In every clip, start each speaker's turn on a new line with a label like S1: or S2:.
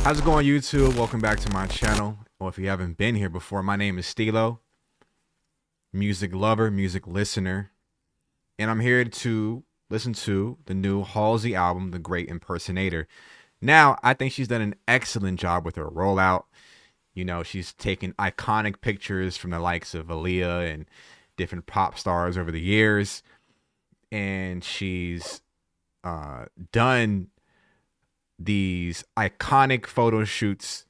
S1: How's it going, YouTube? Welcome back to my channel. Well, if you haven't been here before, my name is Stilo, music lover, music listener, and I'm here to listen to the new Halsey album, The Great Impersonator. Now, I think she's done an excellent job with her rollout. You know, she's taken iconic pictures from the likes of Aaliyah and different pop stars over the years, and she's done these iconic photo shoots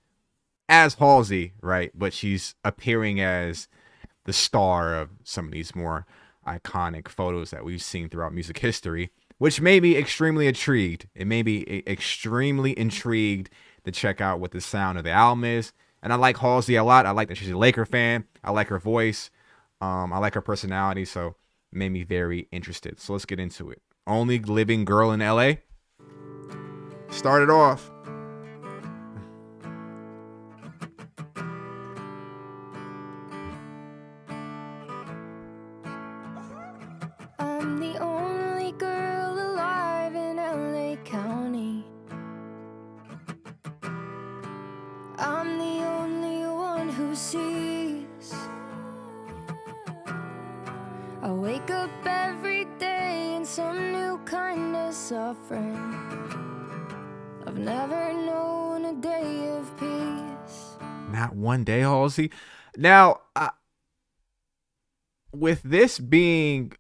S1: as Halsey, right? But she's appearing as the star of some of these more iconic photos that we've seen throughout music history, which made me extremely intrigued. It made me extremely intrigued to check out what the sound of the album is. And I like Halsey a lot. I like that she's a Laker fan. I like her voice. I like her personality. So it made me very interested. So let's get into it. Only living girl in LA. Started off.
S2: I'm the only girl alive in LA County. I'm the only one who sees. I wake up every day in some new kind of suffering. I've never known a day of peace.
S1: Not one day, Halsey. Now, with this being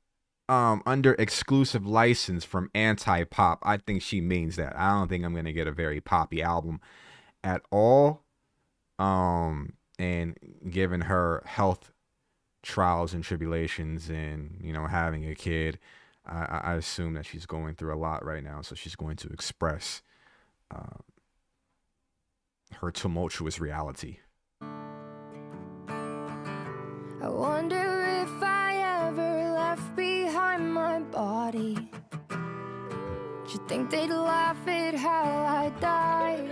S1: under exclusive license from Anti-Pop, I think she means that. I don't think I'm gonna get a very poppy album at all. And given her health trials and tribulations and, you know, having a kid, I assume that she's going through a lot right now. So she's going to express her tumultuous reality.
S2: I wonder if I ever left behind my body. Do you think they'd laugh at how I died?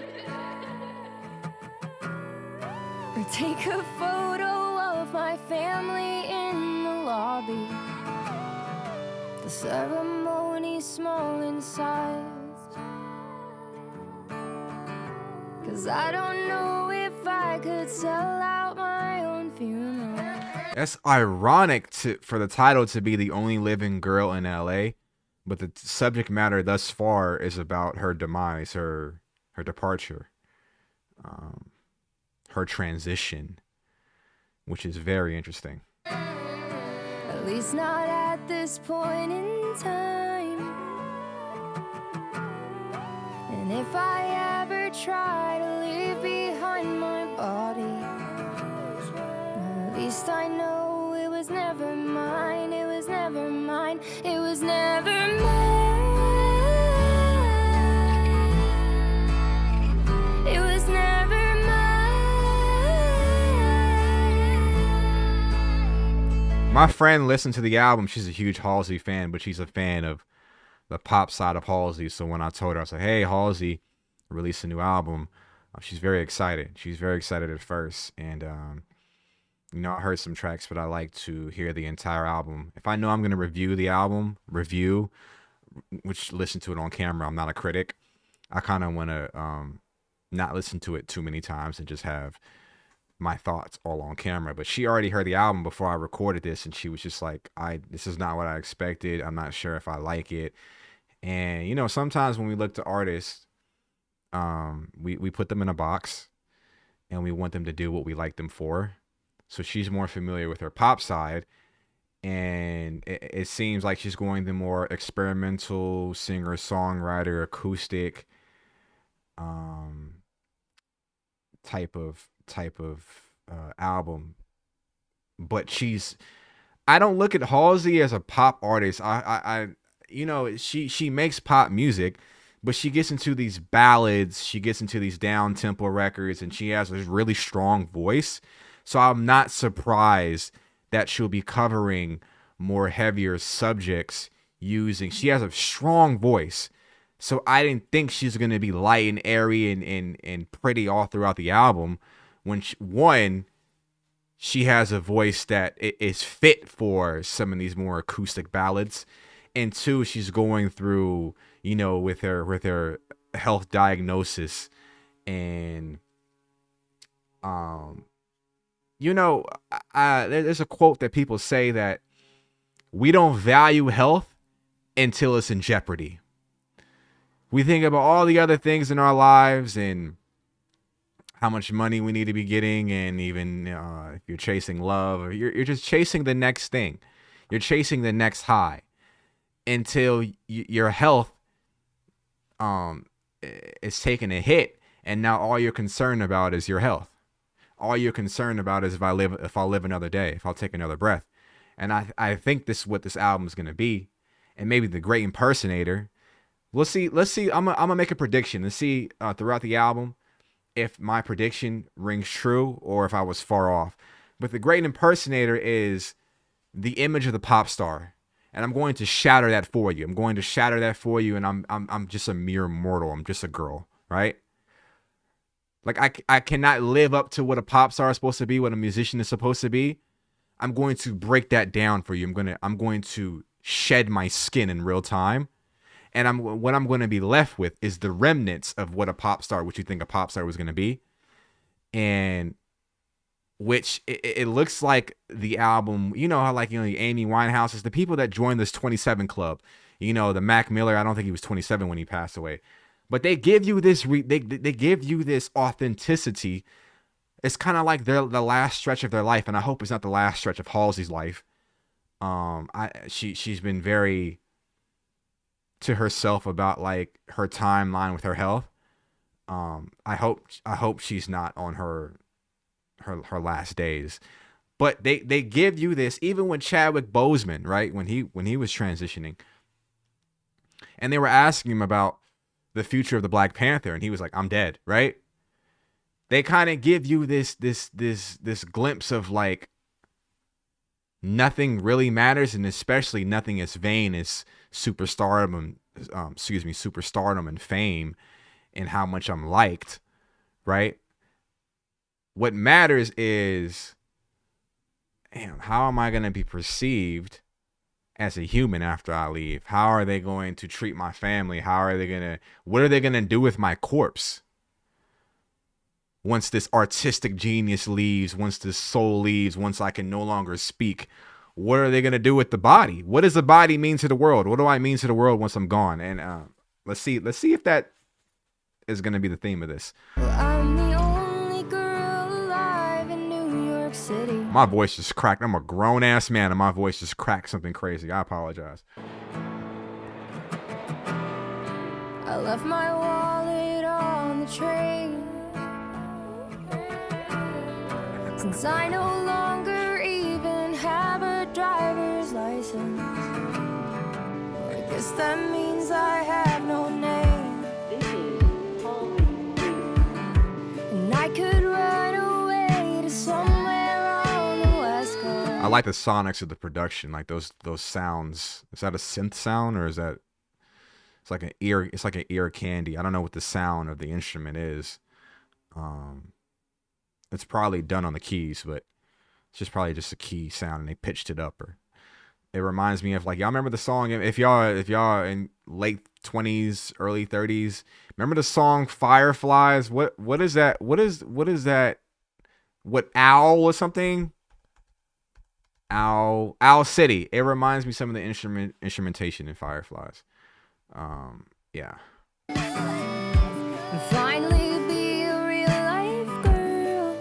S2: Or take a photo of my family in the lobby? The ceremony small in size. 'Cause I don't know if I could sell out my own funeral.
S1: That's ironic for the title to be The Only Living Girl in LA, but the subject matter thus far is about her demise, her departure, her transition, which is very interesting.
S2: At least not at this point in time. And if I ever try to leave behind my body, at least I know it was never mine. It was never mine. It was never mine. It was never mine.
S1: My friend listened to the album. She's a huge Halsey fan, but she's a fan of the pop side of Halsey. So when I told her, I was like, hey, Halsey released a new album, she's very excited. She's very excited at first. And, you know, I heard some tracks, but I like to hear the entire album. If I know I'm going to review the album, which listen to it on camera, I'm not a critic. I kind of want to not listen to it too many times and just have my thoughts all on camera. But she already heard the album before I recorded this, and she was just like, this is not what I expected. I'm not sure if I like it. And, you know, sometimes when we look to artists, we put them in a box and we want them to do what we like them for. So she's more familiar with her pop side, and it seems like she's going the more experimental singer songwriter acoustic type of album. But I don't look at Halsey as a pop artist. I you know, she makes pop music, but she gets into these ballads, she gets into these down tempo records, and she has a really strong voice. So I'm not surprised that she'll be covering more heavier subjects she has a strong voice. So I didn't think she's going to be light and airy and pretty all throughout the album. When she has a voice that is fit for some of these more acoustic ballads. And two, she's going through, you know, with her health diagnosis And you know, there's a quote that people say that we don't value health until it's in jeopardy. We think about all the other things in our lives and how much money we need to be getting, and even if you're chasing love, or you're just chasing the next thing, you're chasing the next high until your health is taking a hit, and now all you're concerned about is your health. All you're concerned about is if I'll live another day, if I'll take another breath. And I think this is what this album is gonna be, and maybe the Great Impersonator. Let's see. I'm gonna make a prediction. Let's see throughout the album if my prediction rings true or if I was far off. But the Great Impersonator is the image of the pop star, and I'm going to shatter that for you. And I'm just a mere mortal. I'm just a girl, right? Like I cannot live up to what a pop star is supposed to be, what a musician is supposed to be. I'm going to break that down for you. I'm going to shed my skin in real time. And what I'm going to be left with is the remnants of what you think a pop star was going to be. And which it looks like the album, you know, how like, you know, the Amy Winehouse is the people that joined this 27 club, you know, the Mac Miller. I don't think he was 27 when he passed away, but they give you this, they give you this authenticity. It's kind of like the last stretch of their life. And I hope it's not the last stretch of Halsey's life. She's been very to herself about like her timeline with her health. I hope she's not on her last days. But they give you this, even when Chadwick Boseman, right, when he was transitioning, and they were asking him about the future of the Black Panther, and he was like, I'm dead, right? They kind of give you this glimpse of like nothing really matters, and especially nothing as vain as superstardom and fame and how much I'm liked, right? What matters is, damn, how am I going to be perceived as a human after I leave? How are they going to treat my family? What are they going to do with my corpse? Once this artistic genius leaves, once this soul leaves, once I can no longer speak, what are they going to do with the body? What does the body mean to the world? What do I mean to the world once I'm gone? And let's see if that is going to be the theme of this.
S2: Well, I'm the only girl alive in New York City.
S1: My voice just cracked. I'm a grown ass man and my voice just cracked something crazy. I apologize.
S2: I left my wallet on the train. Since I no longer even have a driver's license, I guess that means I have no name.
S3: This is Halsey.
S2: And I could run away to somewhere on the West Coast.
S1: I like the sonics of the production, like those sounds. Is that a synth sound, or is that it's like an ear candy? I don't know what the sound of the instrument is. It's probably done on the keys, but it's just probably just a key sound and they pitched it up. Or it reminds me of, like, y'all remember the song, if y'all in late 20s, early 30s, remember the song Fireflies? What is that? What is that? What, Owl or something? Owl City. It reminds me some of the instrumentation in Fireflies. Yeah.
S2: And finally be a real life girl.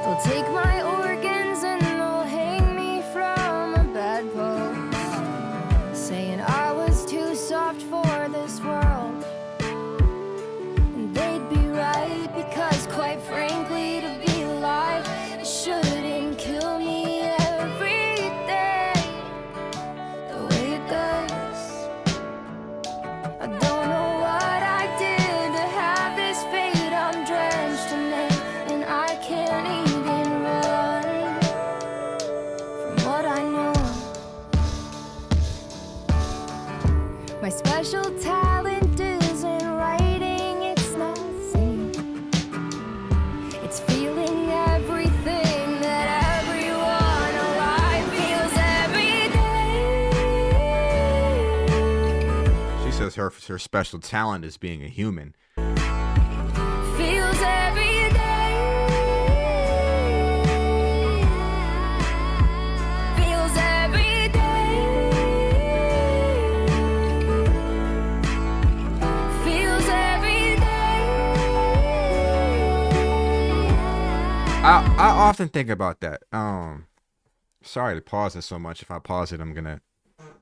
S2: They'll take my organs and they'll hang me from a bedpost, saying I was too soft for this world. And they'd be right, because quite frankly, to be alive, it shouldn't kill me every day the way it does.
S1: her special talent is being a human.
S2: Feels every day. Feels every day. Feels every day.
S1: I often think about that. Sorry to pause it so much. If I pause it, I'm gonna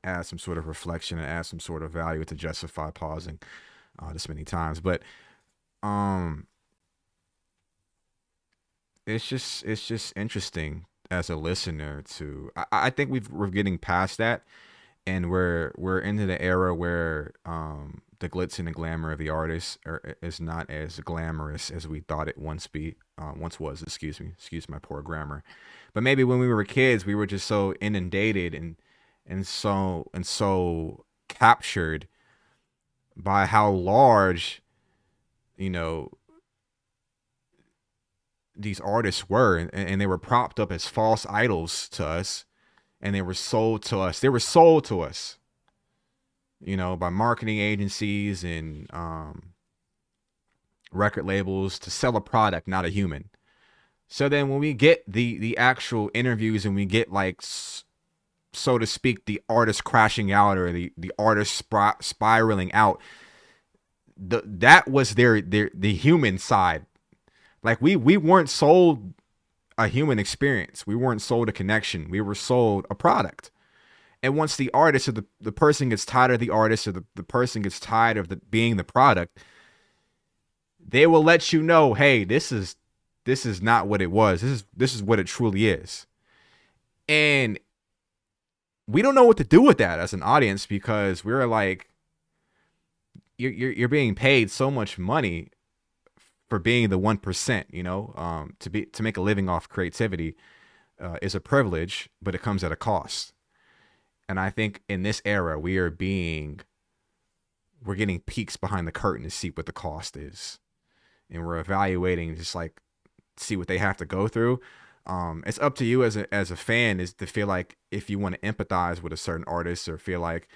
S1: add some sort of reflection and add some sort of value to justify pausing this many times. But it's just interesting as a listener to. I think we're getting past that, and we're into the era where the glitz and the glamour of the artist is not as glamorous as we thought it once was. Excuse my poor grammar. But maybe when we were kids, we were just so inundated and so captured by how large, these artists were, and they were propped up as false idols to us, and they were sold to us. By marketing agencies and record labels to sell a product, not a human. So then when we get the actual interviews and we get, like, so to speak, the artist crashing out or the artist spiraling out, that was the human side. Like, we weren't sold a human experience. We weren't sold a connection. We were sold a product. And once the artist or the person gets tired of the artist, or the person gets tired of being the product, they will let you know, hey, this is not what it was. This is what it truly is. And we don't know what to do with that as an audience, because we're like, you're being paid so much money for being the 1%, to make a living off creativity is a privilege, but it comes at a cost. And I think in this era, we're getting peeks behind the curtain to see what the cost is. And we're evaluating, just like, see what they have to go through. It's up to you as a fan is to feel like, if you want to empathize with a certain artist, or feel like,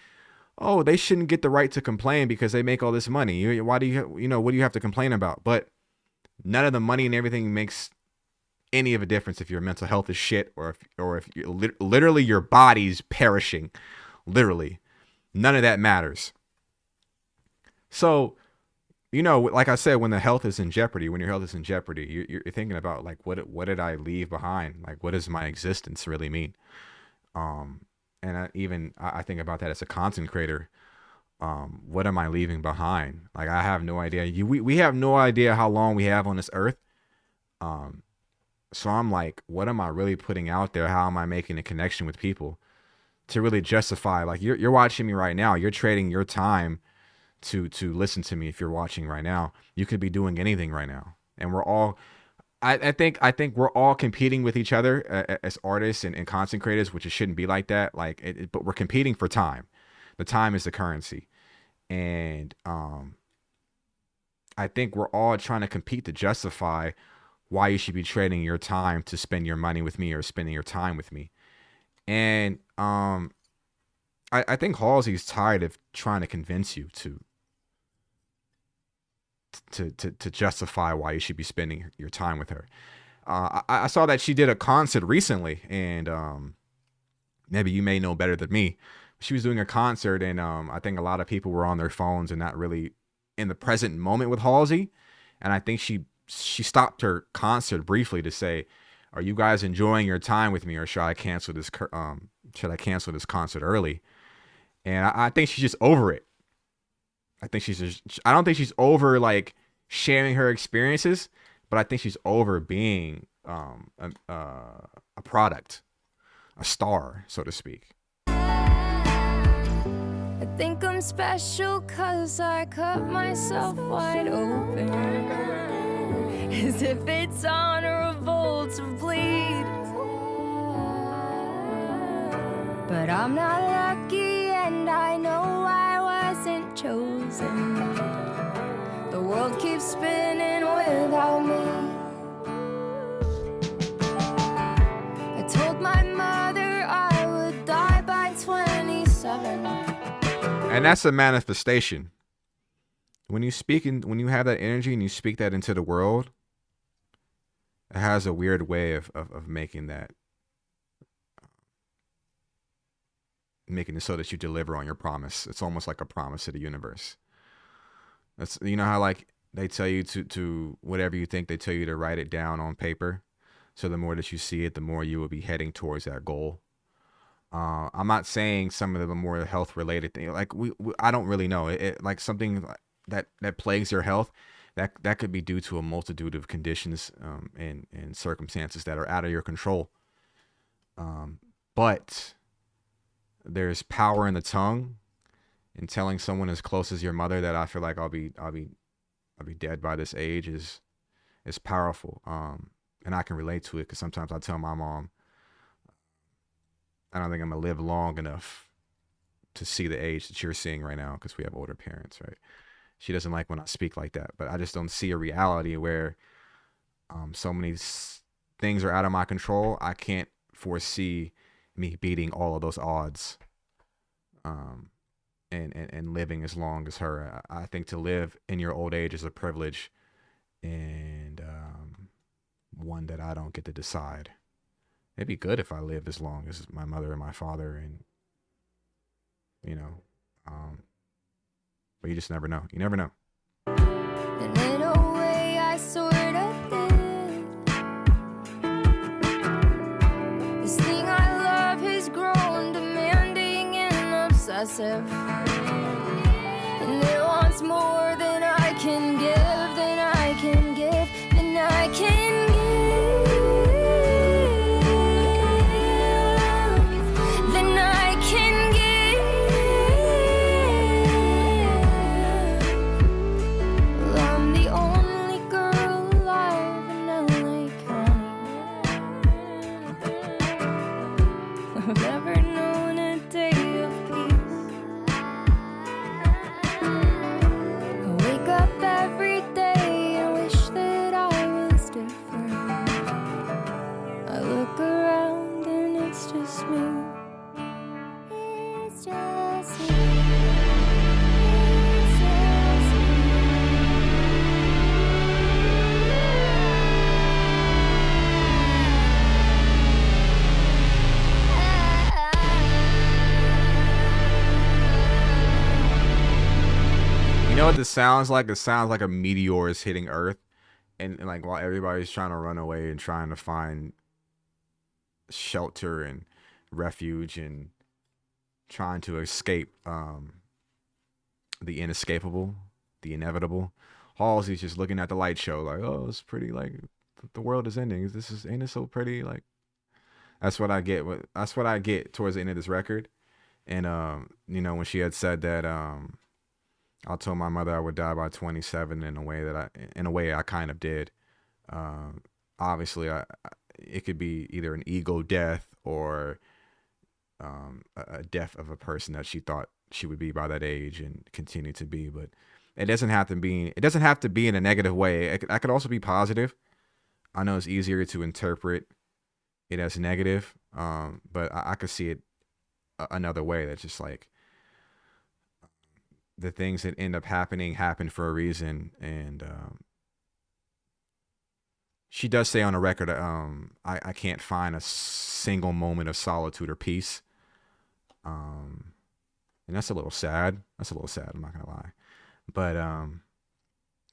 S1: oh, they shouldn't get the right to complain because they make all this money. Why do what do you have to complain about? But none of the money and everything makes any of a difference if your mental health is shit, or if literally your body's perishing. Literally, none of that matters. So, like I said, when your health is in jeopardy, you're thinking about, like, what did I leave behind? Like, what does my existence really mean? And I think about that as a content creator. What am I leaving behind? Like, I have no idea. We have no idea how long we have on this earth. So I'm like, what am I really putting out there? How am I making a connection with people to really justify? Like, you're watching me right now. You're trading your time to listen to me. If you're watching right now, you could be doing anything right now. And we're all, I think we're all competing with each other as artists and content creators, which it shouldn't be like that. Like, but we're competing for time. The time is the currency. And I think we're all trying to compete to justify why you should be trading your time to spend your money with me, or spending your time with me. And I think Halsey's tired of trying to convince you to justify why you should be spending your time with her. I saw that she did a concert recently, and maybe you may know better than me. She was doing a concert, and I think a lot of people were on their phones and not really in the present moment with Halsey. And I think she stopped her concert briefly to say, "Are you guys enjoying your time with me, or should I cancel this? Concert early?" And I think she's just over it. I don't think she's over, like, sharing her experiences, but I think she's over being a product, a star, so to speak.
S2: I think I'm special 'cause I cut myself wide open, as if it's honorable to bleed. But I'm not lucky, and I know I wasn't chosen. The world keeps spinning without me. I told my mother I would die by 27.
S1: And that's a manifestation. when you speak and when you have that energy and you speak that into the world, it has a weird way of making it so that you deliver on your promise. It's almost like a promise to the universe. That's, you know how like they tell you to whatever you think, they tell you to write it down on paper. So the more that you see it, the more you will be heading towards that goal. I'm not saying some of the more health related things. Like I don't really know. It like something that plagues your health. That could be due to a multitude of conditions and circumstances that are out of your control. But there's power in the tongue, and telling someone as close as your mother that I feel like I'll be dead by this age is powerful. And I can relate to it because sometimes I tell my mom, I don't think I'm gonna live long enough to see the age that you're seeing right now, because we have older parents, right? She doesn't like when I speak like that, but I just don't see a reality where so many things are out of my control. I can't foresee me beating all of those odds and living as long as her. I think to live in your old age is a privilege, and one that I don't get to decide. It'd be good if I lived as long as my mother and my father, and but you just never know. You never know.
S2: And in a way I sort of did. This thing I love has grown demanding and obsessive, and it wants more than I can give, than I can give, than I can give.
S1: You know what this sounds like? It sounds like a meteor is hitting Earth, and like while everybody's trying to run away and trying to find shelter and refuge and trying to escape the inescapable, the inevitable. Halsey's just looking at the light show like, oh, it's pretty, like the world is ending. Ain't it so pretty? Like that's what I get. That's what I get towards the end of this record. And when she had said that I told my mother I would die by 27 in a way I kind of did. Obviously, it could be either an ego death or a death of a person that she thought she would be by that age and continue to be. But it doesn't have to be in a negative way. I could also be positive. I know it's easier to interpret it as negative, but I could see it another way. That's just like, the things that end up happening happen for a reason. And she does say on the record, I can't find a single moment of solitude or peace. And that's a little sad. I'm not gonna lie. But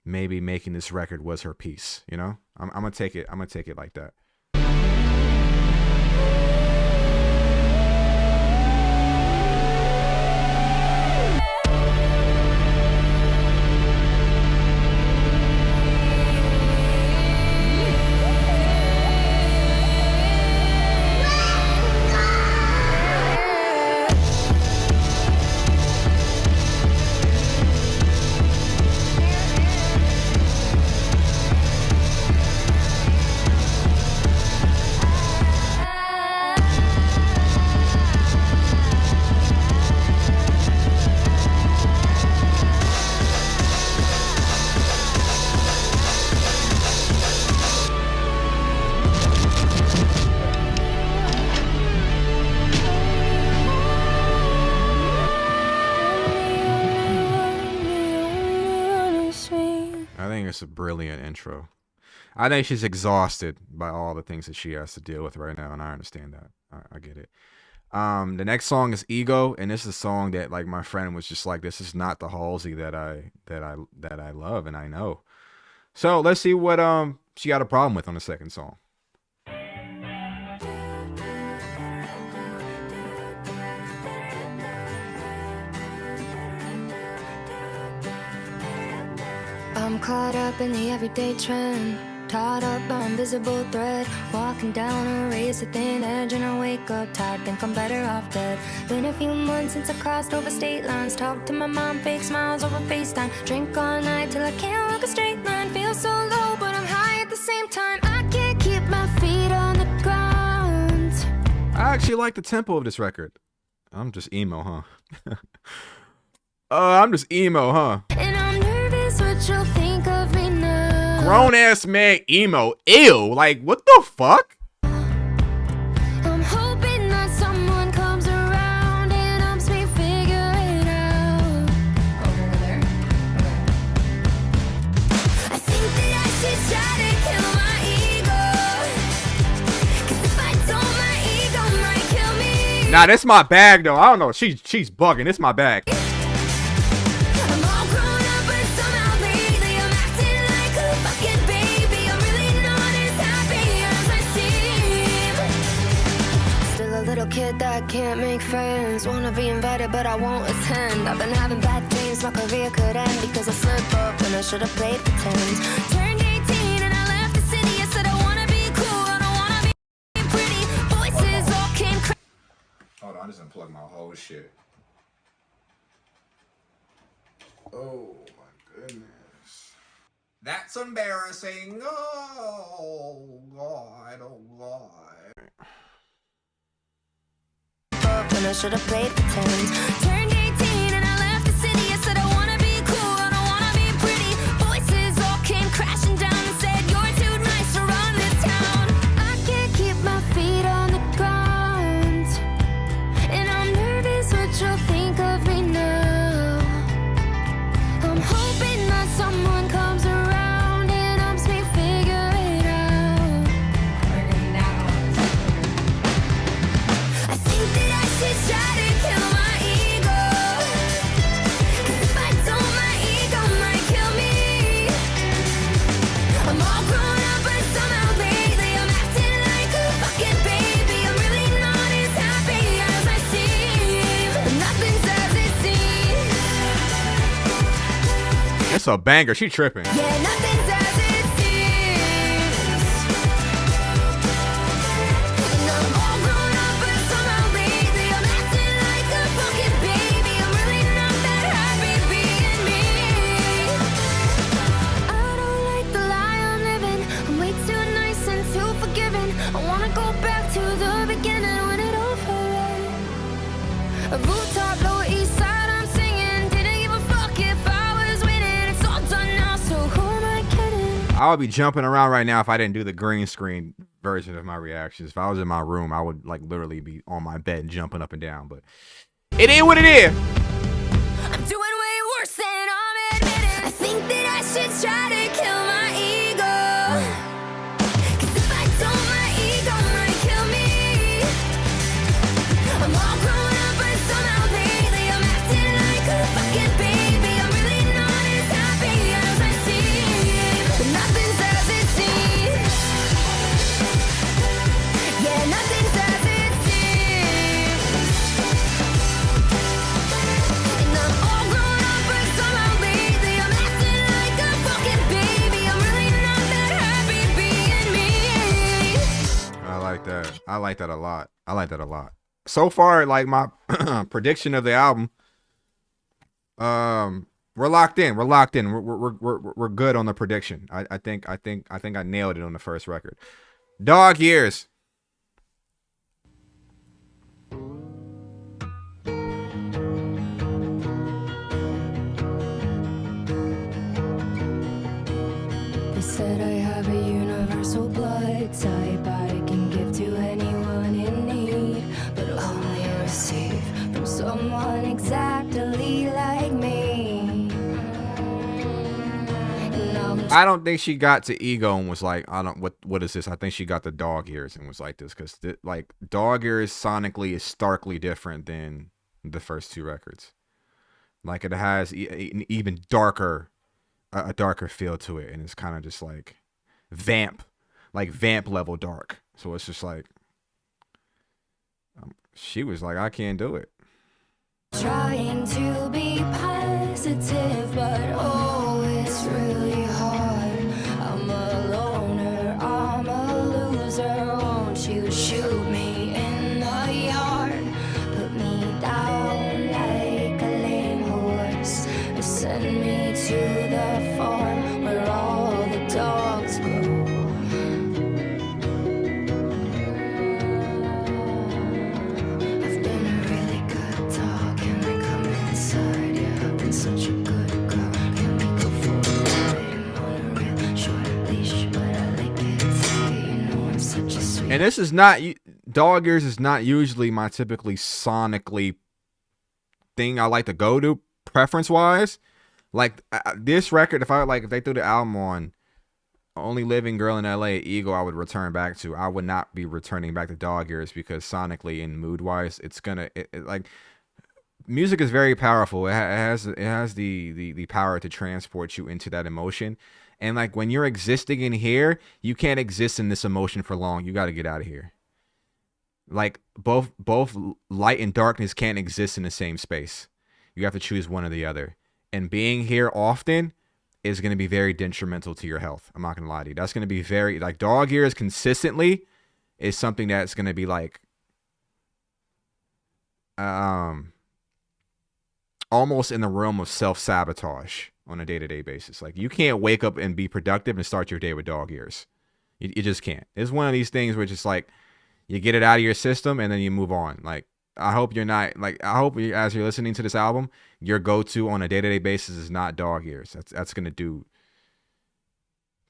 S1: maybe making this record was her peace. I'm gonna take it like that. think it's a brilliant intro. I think she's exhausted by all the things that she has to deal with right now, and I understand that. I get it. The next song is Ego, and this is a song that like my friend was just like, this is not the Halsey that I love and I know. So let's see what she got a problem with on the second song.
S2: I'm caught up in the everyday trend, tied up by invisible thread, walking down a razor thin edge, and I wake up tired, think I'm better off dead. Been a few months since I crossed over state lines, talk to my mom, fake smiles over FaceTime, drink all night till I can't walk a straight line, feel so low but I'm high at the same time, I can't keep my feet on the ground.
S1: I actually like the tempo of this record. I'm just emo, huh? I'm just emo, huh?
S2: And I'm nervous what you'll think of me now.
S1: Grown ass man emo. Ew. Like, what the fuck?
S2: I'm hoping that someone comes around and helps me figure it out. Over there. I think that I should try to kill my ego. 'Cause if I don't, my ego might kill me.
S1: Nah, that's my bag though. I don't know. She's bugging. It's my bag.
S2: I'm all grown up, but somehow lately I'm acting like a fucking baby. I'm really not as happy as I seem. Still a little kid that can't make friends. Wanna be invited, but I won't attend. I've been having bad dreams, my career could end because I slipped up when I should have played pretend. Turned 18 and I left the city. I said I wanna be cool, I don't wanna be pretty. Voices all came
S1: Hold on, I just unplugged my whole shit. Oh my goodness. That's embarrassing. Oh God, oh God.
S2: when I should have played pretend. Turned 18 and I left the city. I said I wanna be cool, I don't wanna be pretty. Voices all came crashing down and said you're too nice to run this town. I can't keep my feet on the ground, and I'm nervous what you'll think of me now. I'm hoping that someone comes around and helps me figure it out. I think that I should try to kill my ego. 'Cause if I don't, my ego might kill me. I'm all grown up, but somehow lately I'm acting like a fucking baby. I'm really not as happy as I seem. But nothing's as it seems.
S1: It's a banger. She tripping.
S2: Yeah, nothing's as it seems. And I'm all grown up, but somehow lately I'm acting like a fucking baby. I'm really not that happy being me. I don't like the lie I'm living. I'm way too nice and too forgiving. I wanna go back to the beginning when it all felt right. A rooftop, Lower East Side, I'm singing. Didn't give a fuck if I was winning. It's all done now, so who am I kidding?
S1: I would be jumping around right now if I didn't do the green screen version of my reactions. If I was in my room, I would like literally be on my bed jumping up and down. But it is what it is.
S2: I'm doing way worse than I'm admitting. I think that I should try to kill my ego. 'Cause if I don't, my ego might kill me. I'm all grown up, but somehow lately I'm acting like a fucking baby. I'm really not as happy as I seem. But nothing's as it seems. Yeah, nothing's as it seems. And I'm all grown up, but somehow lately I'm acting like a fucking baby. I'm really not that happy being me.
S1: I like that. I like that a lot. I like that a lot. So far, like my prediction of the album, we're locked in. We're locked in. We're good on the prediction. I think I nailed it on the first record. Dog years.
S2: They said I have a universal blood type I can give to anyone in need, but only receive from someone exactly like me. And I'm
S1: I don't think she got to ego and was like, I don't what is this? I think she got the dog ears and was like this because like dog ears sonically is starkly different than the first two records. Like it has an even darker, a darker feel to it, and it's kind of just like vamp level dark. So it's just like she was like, I can't do it.
S2: Trying to be positive, but oh, it's really hard. I'm a loner, I'm a loser. Won't you shoot me in the yard? Put me down like a lame horse, or send me to the farm where all the dogs go. I've been a really good dog, and I come inside. Yeah, I've been such a good girl. Can we go for a ride? I'm on a real short leash, but I like it tight. You know I'm such a sweet.
S1: And this is not dog ears is not usually my typically sonically thing I like to go to preference wise. Like this record, if they threw the album on Only Living Girl in LA, Ego, I would return back to. I would not be returning back to dog ears because sonically and mood wise, it's gonna like music is very powerful. It has the power to transport you into that emotion. And like when you're existing in here, you can't exist in this emotion for long. You got to get out of here. Like both light and darkness can't exist in the same space. You have to choose one or the other. And being here often is going to be very detrimental to your health. I'm not going to lie to you. That's going to be very like dog ears consistently is something that's going to be like almost in the realm of self-sabotage on a day-to-day basis. Like you can't wake up and be productive and start your day with dog ears. You just can't. It's one of these things where it's just like you get it out of your system and then you move on. Like I hope you're not like I hope you, as you're listening to this album, your go-to on a day-to-day basis is not dog ears. That's going to do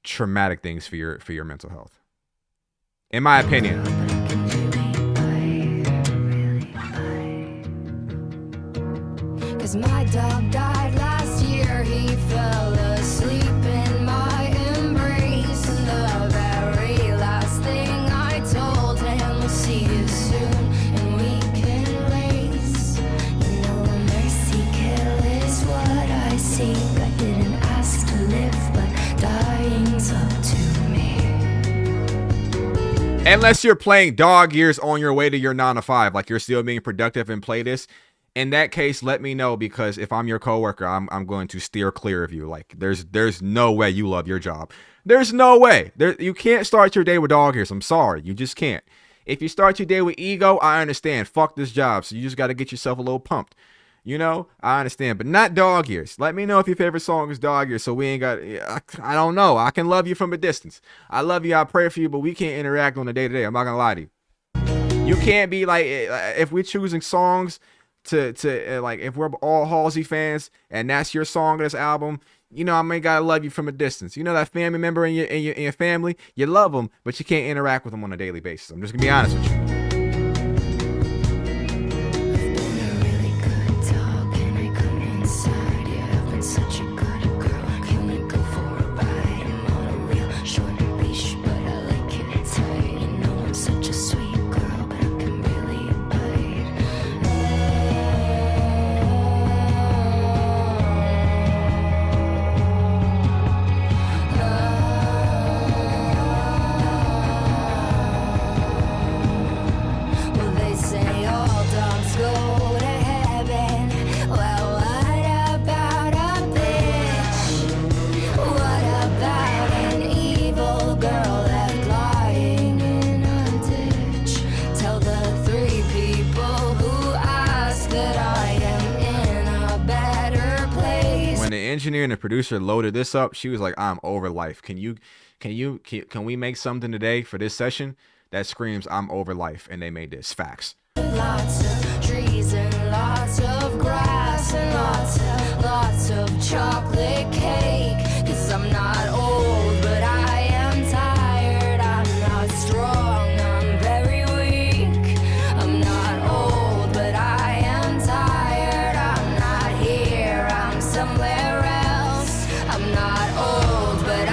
S1: traumatic things for your mental health. In my opinion.
S2: Cause my dog died last year. He fell asleep in my embrace. And the very last thing I told him was see you soon and we can race. You know a mercy kill is what I seek. I didn't ask to live, but dying's up to me.
S1: Unless you're playing dog ears on your way to your 9 to 5, like you're still being productive and play this. In that case, let me know, because if I'm your coworker, I'm going to steer clear of you. Like there's no way you love your job. There's no way. You can't start your day with dog ears. I'm sorry, you just can't. If you start your day with ego, I understand. Fuck this job. So you just got to get yourself a little pumped. You know, I understand, but not dog ears. Let me know if your favorite song is dog ears, so we ain't got. I don't know. I can love you from a distance. I love you. I pray for you, but we can't interact on a day to day. I'm not gonna lie to you. You can't be like, if we're choosing songs to like, if we're all Halsey fans and that's your song of this album, you know, I may gotta love you from a distance. You know that family member in your family, you love them, but you can't interact with them on a daily basis. I'm just gonna be honest with you. Engineer and the producer loaded this up, she was like, I'm over life. Can we make something today for this session that screams I'm over life? And they made this. Facts.
S2: Lots of trees and lots of grass and lots of chocolate cake. 'Cause I'm not old, but I am tired. I'm not strong, I'm very weak. I'm not old, but I am tired. I'm not here, I'm somewhere else. I'm not old, but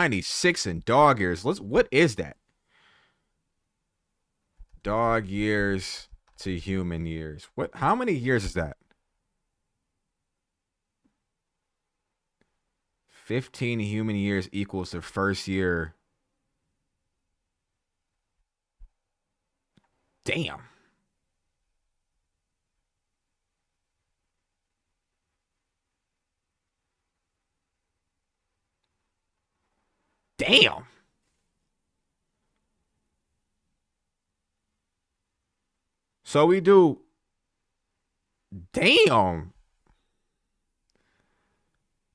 S1: 96 in dog years. What is that? Dog years to human years. How many years is that? 15 human years equals the first year. Damn. Damn. So we do. Damn.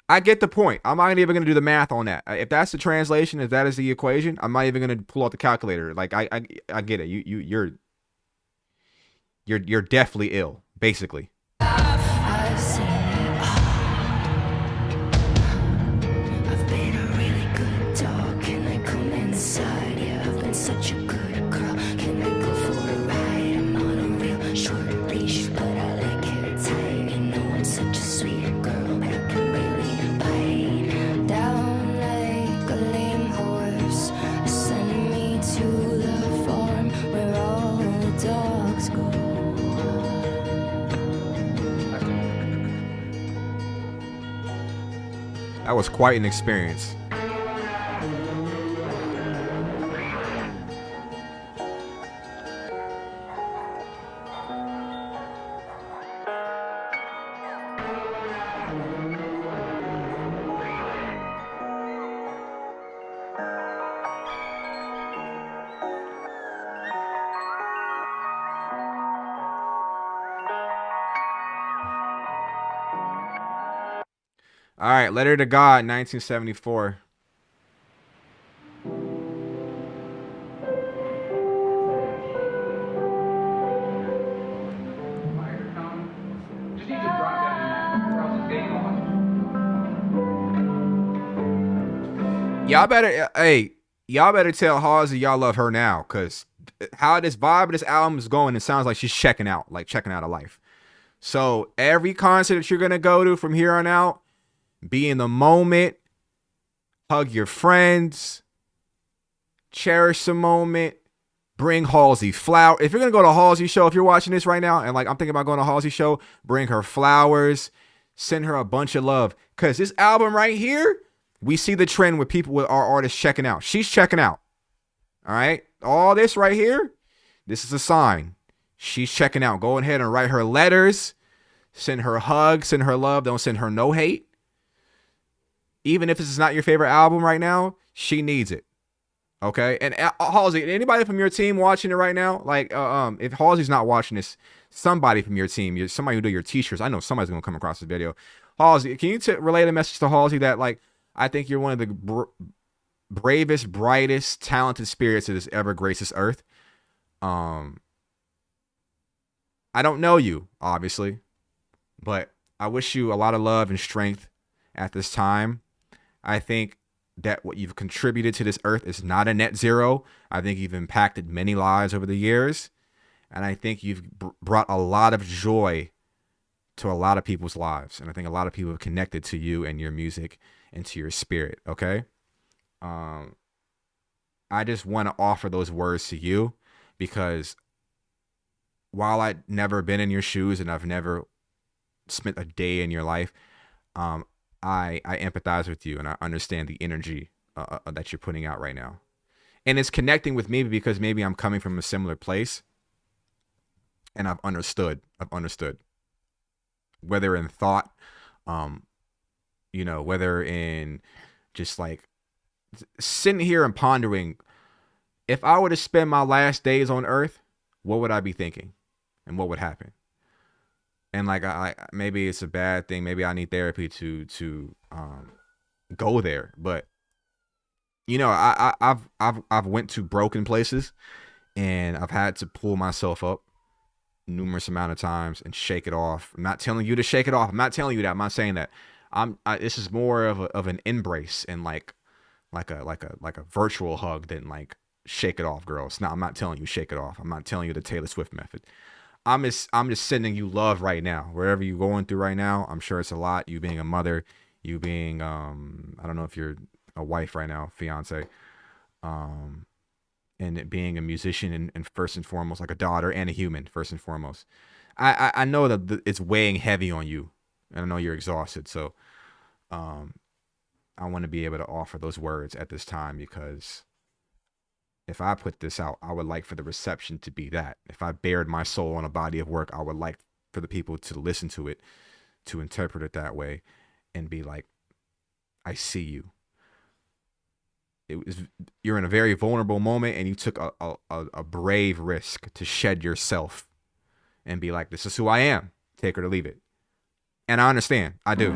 S1: I get the point. I'm not even going to do the math on that. If that's the translation, if that is the equation, I'm not even going to pull out the calculator. Like I get it. You're definitely ill, basically.
S2: I've seen it all. I've been a really good dog. Can I come inside? Yeah, I've been such a good girl. Can I go for a ride? I'm on a real short leash, but I like it tight. You know I'm such a sweet girl, but I can really bite down like a lame horse. Send me to the farm where all the dogs go.
S1: That was quite an experience. All right, Letter to God, 1974. Y'all better tell Halsey y'all love her now, cause how this vibe of this album is going, it sounds like she's checking out of life. So every concert that you're gonna go to from here on out, be in the moment, hug your friends, cherish the moment, bring Halsey flowers. If you're gonna go to a Halsey show, if you're watching this right now, and like I'm thinking about going to a Halsey show, bring her flowers, send her a bunch of love. Cause this album right here, we see the trend with people, with our artists checking out. She's checking out. All right. All this right here, this is a sign. She's checking out. Go ahead and write her letters, send her hugs, send her love. Don't send her no hate. Even if this is not your favorite album right now, she needs it. Okay. And Halsey, anybody from your team watching it right now? Like, if Halsey's not watching this, somebody from your team, somebody who do your t-shirts, I know somebody's gonna come across this video. Halsey, can you relay the message to Halsey that, like, I think you're one of the bravest, brightest, talented spirits that has ever graced this earth. I don't know you, obviously, but I wish you a lot of love and strength at this time. I think that what you've contributed to this earth is not a net zero. I think you've impacted many lives over the years. And I think you've brought a lot of joy to a lot of people's lives. And I think a lot of people have connected to you and your music and to your spirit. Okay. I just want to offer those words to you, because while I've never been in your shoes and I've never spent a day in your life, I empathize with you, and I understand the energy that you're putting out right now. And it's connecting with me because maybe I'm coming from a similar place, and I've understood, whether in thought, whether in just like sitting here and pondering, if I were to spend my last days on earth, what would I be thinking and what would happen? And like, I maybe it's a bad thing. Maybe I need therapy to go there. But I've went to broken places, and I've had to pull myself up numerous amount of times and shake it off. I'm not telling you to shake it off. I'm not telling you that. I'm not saying that. This is more of an embrace and like a virtual hug than like shake it off, girls. Now I'm not telling you shake it off. I'm not telling you the Taylor Swift method. I'm just sending you love right now, wherever you're going through right now. I'm sure it's a lot. You being a mother, you being I don't know if you're a wife right now, fiance, and it being a musician and first and foremost, like a daughter and a human first and foremost. I know that it's weighing heavy on you, and I know you're exhausted. So I want to be able to offer those words at this time, because if I put this out, I would like for the reception to be that. If I bared my soul on a body of work, I would like for the people to listen to it, to interpret it that way, and be like, I see you. You're in a very vulnerable moment, and you took a brave risk to shed yourself and be like, this is who I am. Take it or leave it. And I understand. I do.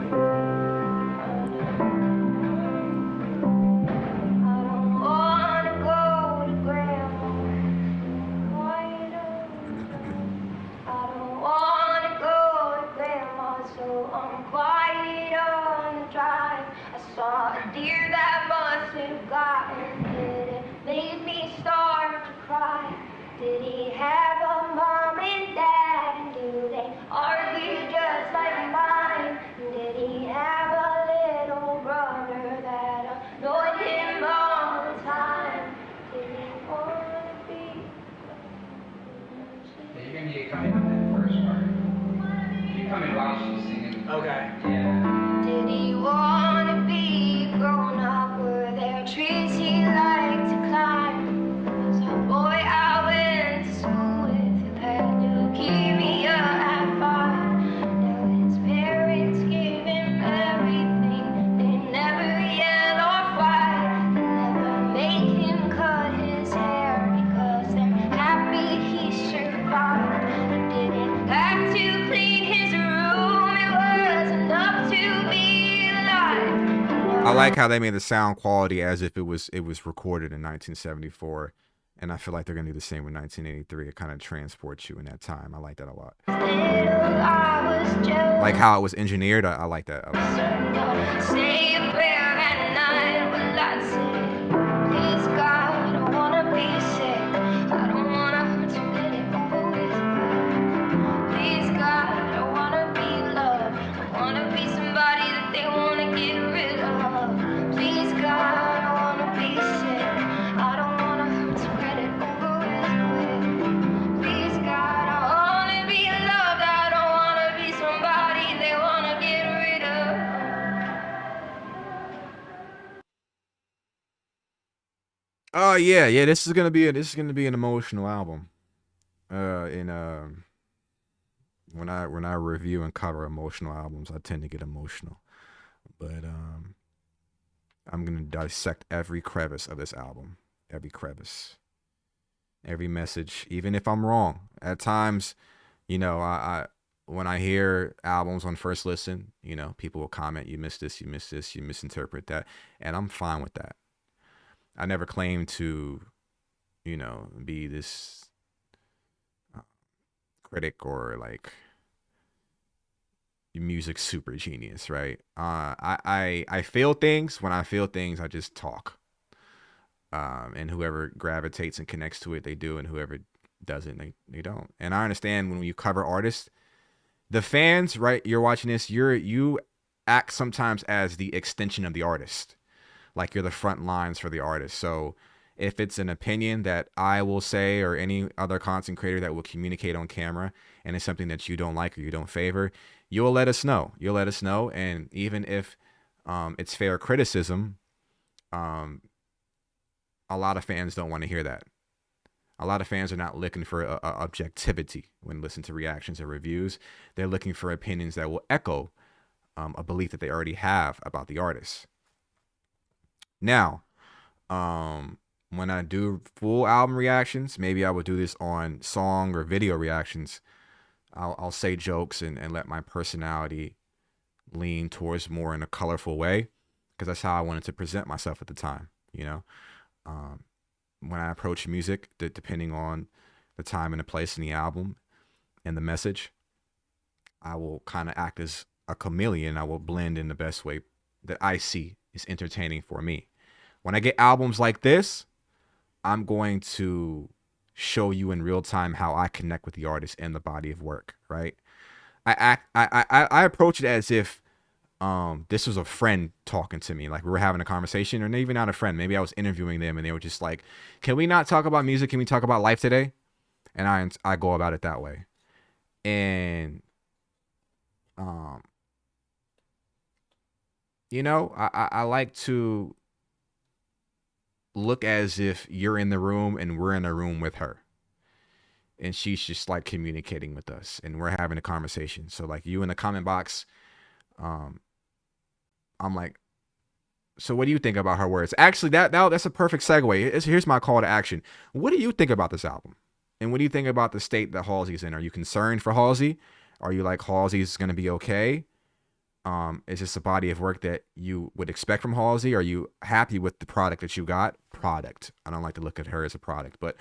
S2: Did he have a mom and dad? And do they argue just like mine? Did he have a little brother that annoyed him all the time? Did he want to be?
S4: Yeah, you're gonna need to come in on that first part. You come in while she's singing. Okay. Yeah.
S2: Did he want to be grown up? Were there trees he liked to climb? Was a boy I went to school with who had leukemia at 5? Now his parents gave him everything. They never yelled or fight. They never made him cut his hair because they're happy he survived. He didn't have to clean his room. It was enough to be alive.
S1: I like how they made the sound quality as if it was recorded in 1974, and I feel like they're gonna do the same with 1983. It kind of transports you in that time. I like that a lot. Like how it was engineered. I like that.
S2: Say a prayer at night. Well, I say, please God, I don't wanna be sick. I don't wanna hurt too many people with me. Please God, I don't wanna be loved. I wanna be somebody that they wanna get rid of. Please God, I don't wanna be sick. I don't wanna hurt too many people with me. Please God, I wanna be loved. I don't wanna be somebody they wanna get rid of.
S1: Oh yeah. This is gonna be an emotional album. When I review and cover emotional albums, I tend to get emotional. But I'm gonna dissect every crevice of this album, every crevice, every message, even if I'm wrong. At times, I when I hear albums on first listen, people will comment, you missed this, you misinterpret that, and I'm fine with that. I never claim to, be this critic or like music super genius, right? I feel things. When I feel things, I just talk. And whoever gravitates and connects to it, they do, and whoever doesn't, they don't. And I understand when you cover artists, the fans, right? You're watching this, you act sometimes as the extension of the artist. Like you're the front lines for the artist. So if it's an opinion that I will say, or any other content creator that will communicate on camera, and it's something that you don't like or you don't favor, you'll let us know. And even if it's fair criticism, a lot of fans don't want to hear that. A lot of fans are not looking for objectivity when listening to reactions or reviews. They're looking for opinions that will echo a belief that they already have about the artist. Now, when I do full album reactions, maybe I would do this on song or video reactions. I'll say jokes and let my personality lean towards more in a colorful way, because that's how I wanted to present myself at the time. When I approach music, depending on the time and the place in the album and the message, I will kind of act as a chameleon. I will blend in the best way that I see is entertaining for me. When I get albums like this, I'm going to show you in real time how I connect with the artist and the body of work, right? I approach it as if this was a friend talking to me. Like we were having a conversation, or maybe not a friend. Maybe I was interviewing them and they were just like, can we not talk about music? Can we talk about life today? And I go about it that way. And, you know, I like to look as if you're in the room and we're in a room with her. And she's just like communicating with us and we're having a conversation. So like you in the comment box, I'm like, so what do you think about her words? Actually, that's a perfect segue. Here's my call to action. What do you think about this album? And what do you think about the state that Halsey's in? Are you concerned for Halsey? Are you like Halsey's going to be okay? Is this a body of work that you would expect from Halsey? Are you happy with the product that you got? Product. I don't like to look at her as a product, but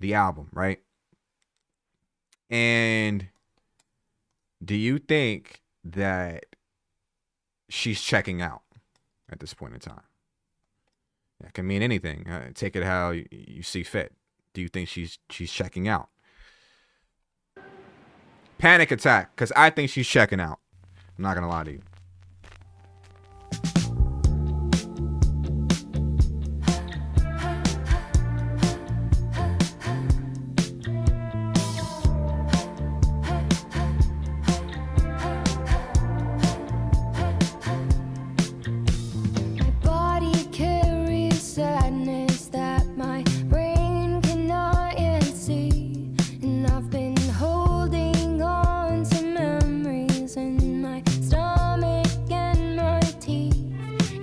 S1: the album, right? And do you think that she's checking out at this point in time? That can mean anything. Take it how you see fit. Do you think she's checking out? Panic attack, because I think she's checking out. I'm not gonna lie to you.
S2: My body carries sadness that my brain cannot yet see, and I've been holding on to memories in my stomach and my teeth,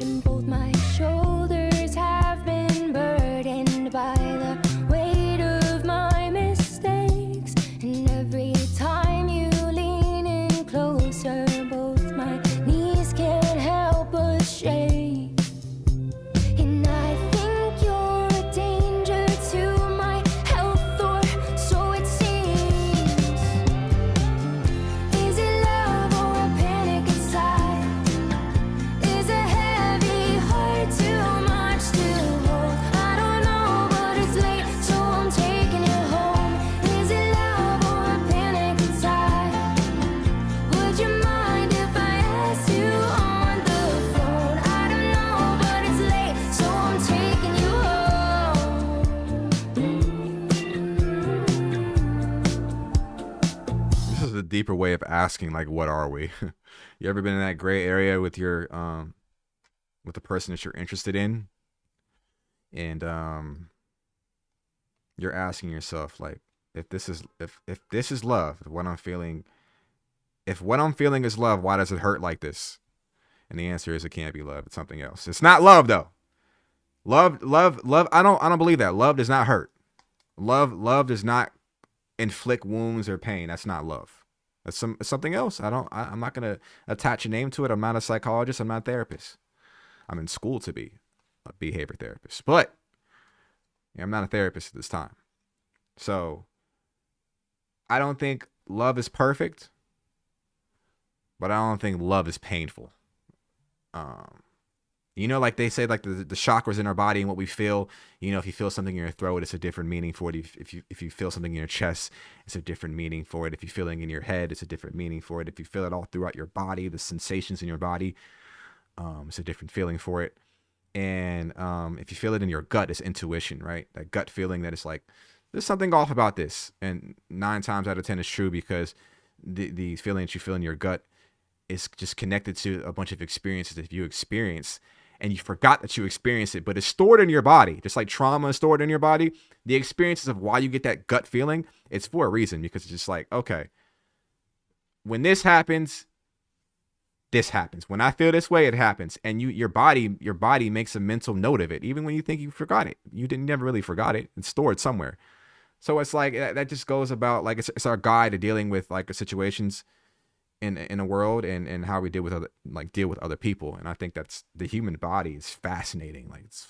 S2: and both my shoulders have been burdened by the weight of my mistakes, and every time you lean in closer, both my knees can't help but shake. And I think you're a danger to my health, or so it seems. Is it love or a panic inside? Is a heavy heart too much to hold? I don't know, but it's late, so I'm taking you home. Is it love or a panic inside? Would you mind if I asked you on the phone? I don't know, but it's late, so I'm taking you home.
S1: This is a deeper way of asking, like, what are we? You ever been in that gray area with your with the person that you're interested in, and you're asking yourself, like, if this is love, if what I'm feeling is love, why does it hurt like this? And the answer is it can't be love. It's something else. It's not love though. Love. I don't believe that. Love does not hurt. Love does not inflict wounds or pain. That's not love. That's something else. I'm not gonna attach a name to it. I'm not a psychologist. I'm not a therapist. I'm in school to be a behavior therapist, but I'm not a therapist at this time. So I don't think love is perfect, but I don't think love is painful. You know, like they say, like the chakras in our body and what we feel. You know, if you feel something in your throat, it's a different meaning for it. If you feel something in your chest, it's a different meaning for it. If you feel it in your head, it's a different meaning for it. If you feel it all throughout your body, the sensations in your body, it's a different feeling for it. And if you feel it in your gut, it's intuition, right? That gut feeling that it's like, there's something off about this. And 9 times out of 10 is true, because the feeling that you feel in your gut is just connected to a bunch of experiences that you experience, and you forgot that you experienced it, but it's stored in your body. Just like trauma is stored in your body, the experiences of why you get that gut feeling, it's for a reason, because it's just like, okay, when this happens, this happens. When I feel this way, it happens. And your body makes a mental note of it, even when you think you forgot it. You never really forgot it. It's stored somewhere. So it's like, that just goes about, like, it's our guide to dealing with, like, situations in a world, and how we deal with other people. And I think that's, the human body is fascinating. Like, it's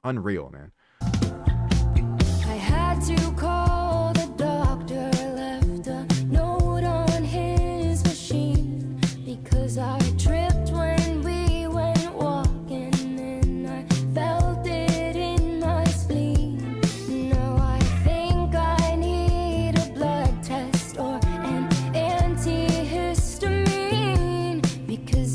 S1: unreal, man.
S2: I had to call the doctor, left a note on his machine, because I tripped when we went walking, and I felt it in my spleen. Now I think I need a blood test or an antihistamine, because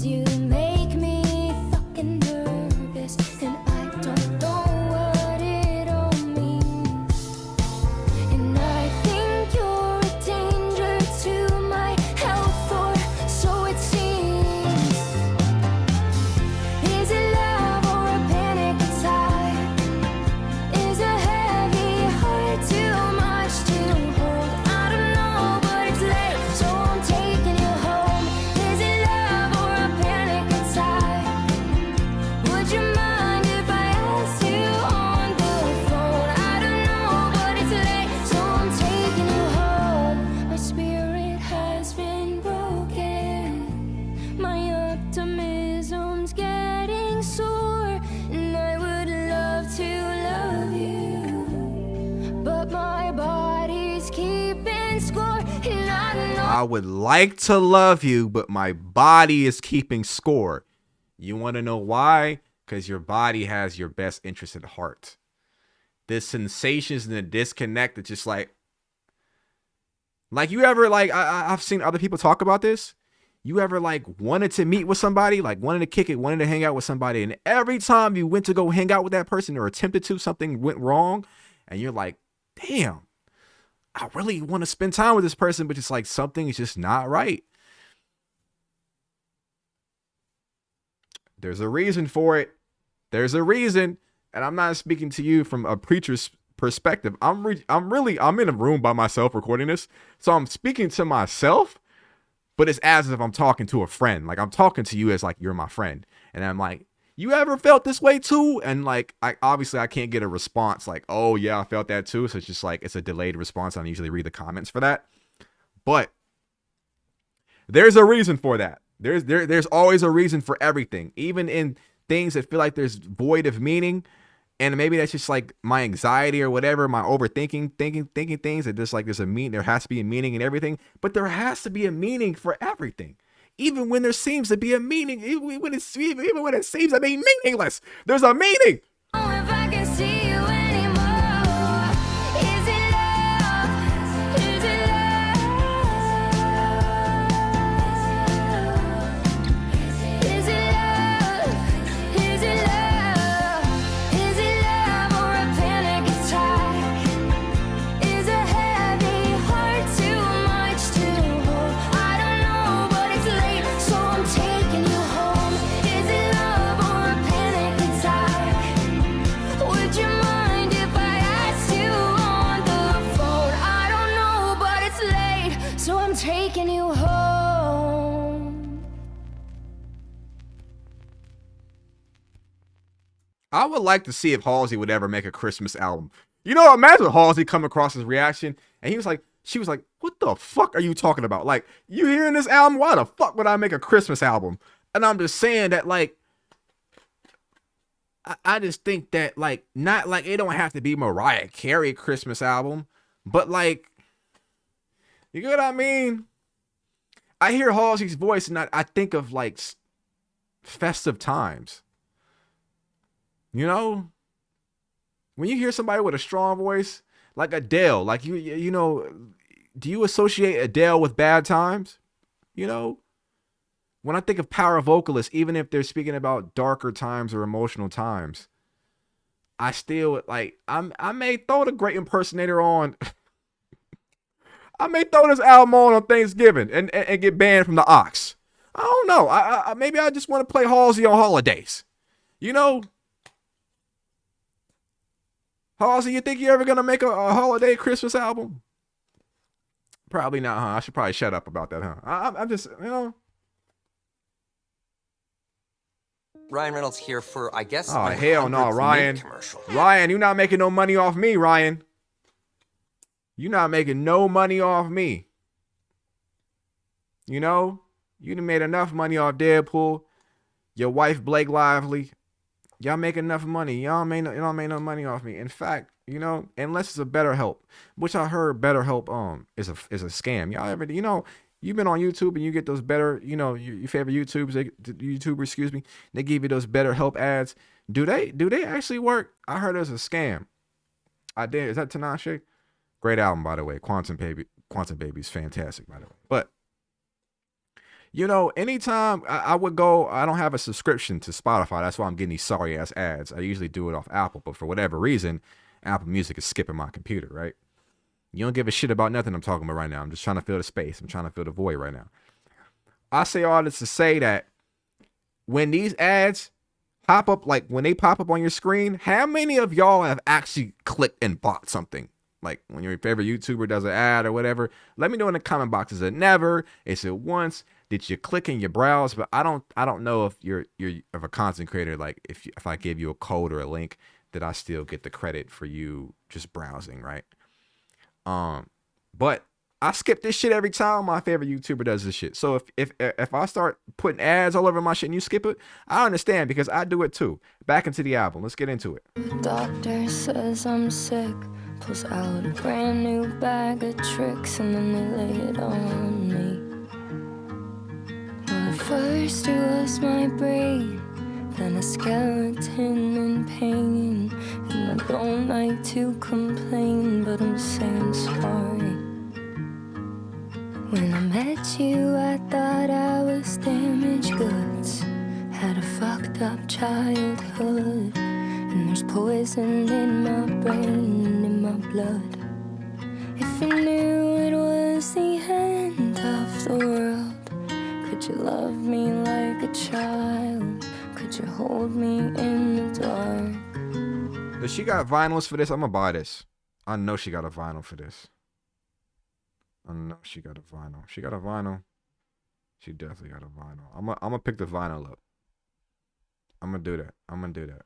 S1: I would like to love you, but my body is keeping score. You want to know why? Because your body has your best interest at heart. The sensations and the disconnect, it's just like you ever, like, I've seen other people talk about this. You ever, like, wanted to meet with somebody, like wanted to kick it, wanted to hang out with somebody, and every time you went to go hang out with that person or attempted to, something went wrong, and you're like, damn, I really want to spend time with this person, but it's like something is just not right. There's a reason for it. There's a reason, and I'm not speaking to you from a preacher's perspective. I'm in a room by myself recording this, so I'm speaking to myself, but it's as if I'm talking to a friend. Like, I'm talking to you as like you're my friend, and I'm like, you ever felt this way too? And like, I can't get a response like, oh yeah, I felt that too. So it's just like, it's a delayed response. I don't usually read the comments for that, but there's a reason for that. There's always a reason for everything, even in things that feel like there's void of meaning. And maybe that's just like my anxiety or whatever, my overthinking, thinking things that just like there has to be a meaning in everything, but there has to be a meaning for everything. Even when there seems to be a meaning, even when it seems to be meaningless, there's a meaning.
S2: Oh, if I can see you anymore, is it love? Is it love? Is it love? Is it love? Is it love or a panic attack? Is a heavy heart too much to hold? I don't know, but it's late, so I'm taking you home. Is it love or a panic attack? Would you mind if I asked you on the phone? I don't know, but it's late, so I'm taking you home.
S1: I would like to see if Halsey would ever make a Christmas album. You know, imagine Halsey come across his reaction and she was like, what the fuck are you talking about? Like, you hearing this album? Why the fuck would I make a Christmas album? And I'm just saying that, like, I just think that, like, not like it don't have to be Mariah Carey Christmas album, but like, you get what I mean? I hear Halsey's voice and I think of like festive times. You know, when you hear somebody with a strong voice, like Adele, like you know, do you associate Adele with bad times? You know, when I think of power vocalists, even if they're speaking about darker times or emotional times, I still like, I may throw the Great Impersonator on. I may throw this album on Thanksgiving and get banned from the Ox. I don't know. I maybe I just want to play Halsey on holidays. You know. Halsey, you think you're ever gonna make a holiday Christmas album? Probably not, huh? I should probably shut up about that, huh? I'm just, you know.
S5: Ryan Reynolds here for, I guess,
S1: Oh,
S5: my
S1: hell no,
S5: 100th
S1: Ryan.
S5: Mint commercial.
S1: Ryan, you're not making no money off me, Ryan. You're not making no money off me. You know, you done made enough money off Deadpool. Your wife, Blake Lively. Y'all make enough money. Y'all make no money off me. In fact, you know, unless it's a BetterHelp, which I heard BetterHelp is a scam. Y'all ever, you know, you've been on YouTube and you get those better, you know, your favorite YouTubers, excuse me, they give you those BetterHelp ads. Do they actually work? I heard it's a scam. I did. Is that Tinashe? Great album, by the way. Quantum Baby is fantastic, by the way. But you know, anytime I would go, I don't have a subscription to Spotify. That's why I'm getting these sorry ass ads. I usually do it off Apple, but for whatever reason, Apple Music is skipping my computer, right? You don't give a shit about nothing I'm talking about right now. I'm just trying to fill the space. I'm trying to fill the void right now. I say all this to say that when these ads pop up, like when they pop up on your screen, how many of y'all have actually clicked and bought something? Like when your favorite YouTuber does an ad or whatever, let me know in the comment box. Is it never? Is it once? Did you click in your browse? But I don't know if you're of a content creator. Like if I give you a code or a link, that I still get the credit for you just browsing, right? But I skip this shit every time my favorite YouTuber does this shit. So if I start putting ads all over my shit and you skip it, I understand because I do it too. Back into the album. Let's get into it.
S2: Doctor says I'm sick, pulls out a brand new bag of tricks and then they lay it on me. first it was my brain, then a skeleton in pain. And I don't like to complain, but I'm saying sorry. When I met you, I thought I was damaged goods. Had a fucked up childhood, and there's poison in my brain and in my blood. If you knew it was the end of the world, could you love me like a child? Could you hold me in the dark?
S1: Does she got vinyls for this? I'm gonna buy this. I know she got a vinyl for this. I know she got a vinyl. She got a vinyl. She definitely got a vinyl. I'm gonna pick the vinyl up. I'm gonna do that. I'm gonna do that.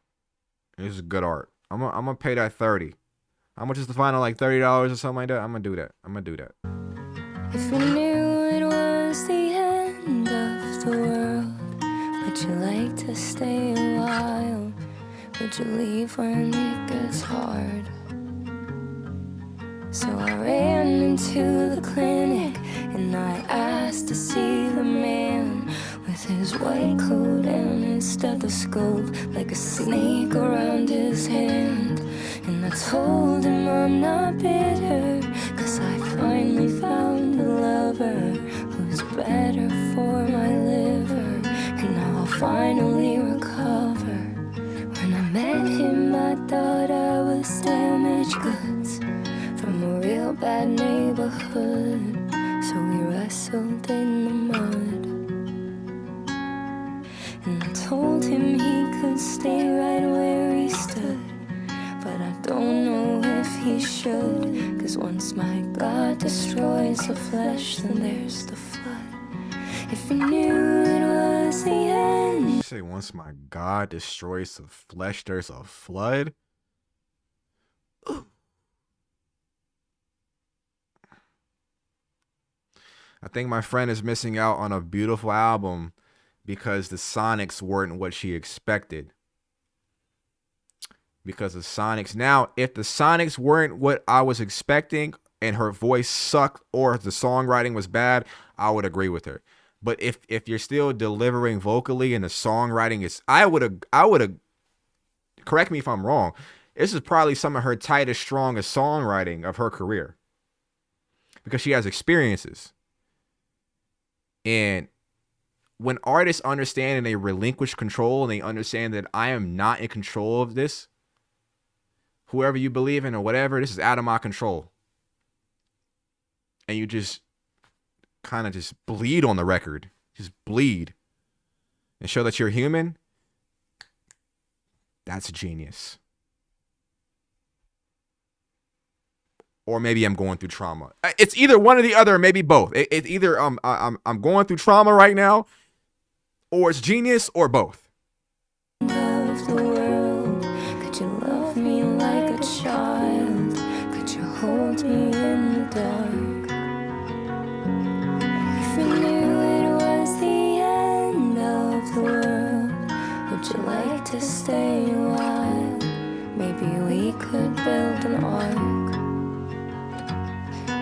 S1: This is good art. I'm gonna pay that 30. How much is the vinyl? Like $30 or something like that? I'm gonna do that. I'm gonna do that.
S2: If you knew it was the end of the world, would you like to stay a while? Would you leave when it gets hard? So I ran into the clinic and I asked to see the man with his white coat and his stethoscope, like a snake around his hand. And I told him I'm not bitter, 'cause I finally found a lover who's better for my liver, and now I'll finally recover. When I met him, I thought I was damaged goods from a real bad neighborhood, so we wrestled in the mud. And I told him he could stay right where he stood, but I don't know if he should, 'cause once my God destroys the flesh, then there's the flood. If you knew it was the end.
S1: You say once my God destroys the flesh, there's a flood? I think my friend is missing out on a beautiful album because the sonics weren't what she expected. Because the sonics, now, if the sonics weren't what I was expecting and her voice sucked or the songwriting was bad, I would agree with her. But if you're still delivering vocally and the songwriting is, I would have, correct me if I'm wrong, this is probably some of her tightest, strongest songwriting of her career. Because she has experiences. And when artists understand and they relinquish control and they understand that I am not in control of this, whoever you believe in or whatever, this is out of my control. And you just kind of just bleed on the record. Just bleed. And show that you're human. That's genius. Or maybe I'm going through trauma. It's either one or the other, or maybe both. It's either I'm going through trauma right now, or it's genius, or both.
S2: Of the world, could you love me like a child? Could you hold me in the dark? If you knew it was the end of the world, would you like to stay a while? Maybe we could build an ark.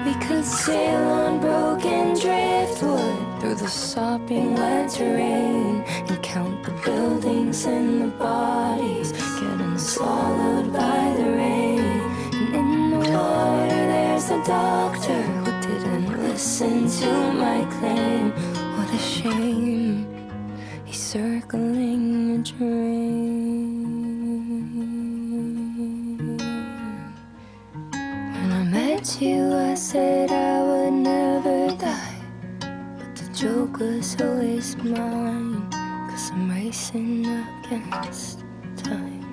S2: We could sail on broken driftwood through the sopping wet terrain and count the buildings and the bodies getting swallowed by the rain. And in the water there's a doctor who didn't listen to my claim. What a shame, he's circling a drain. When I met you, I said I would never die, but the joke was always mine, 'cause I'm racing against time.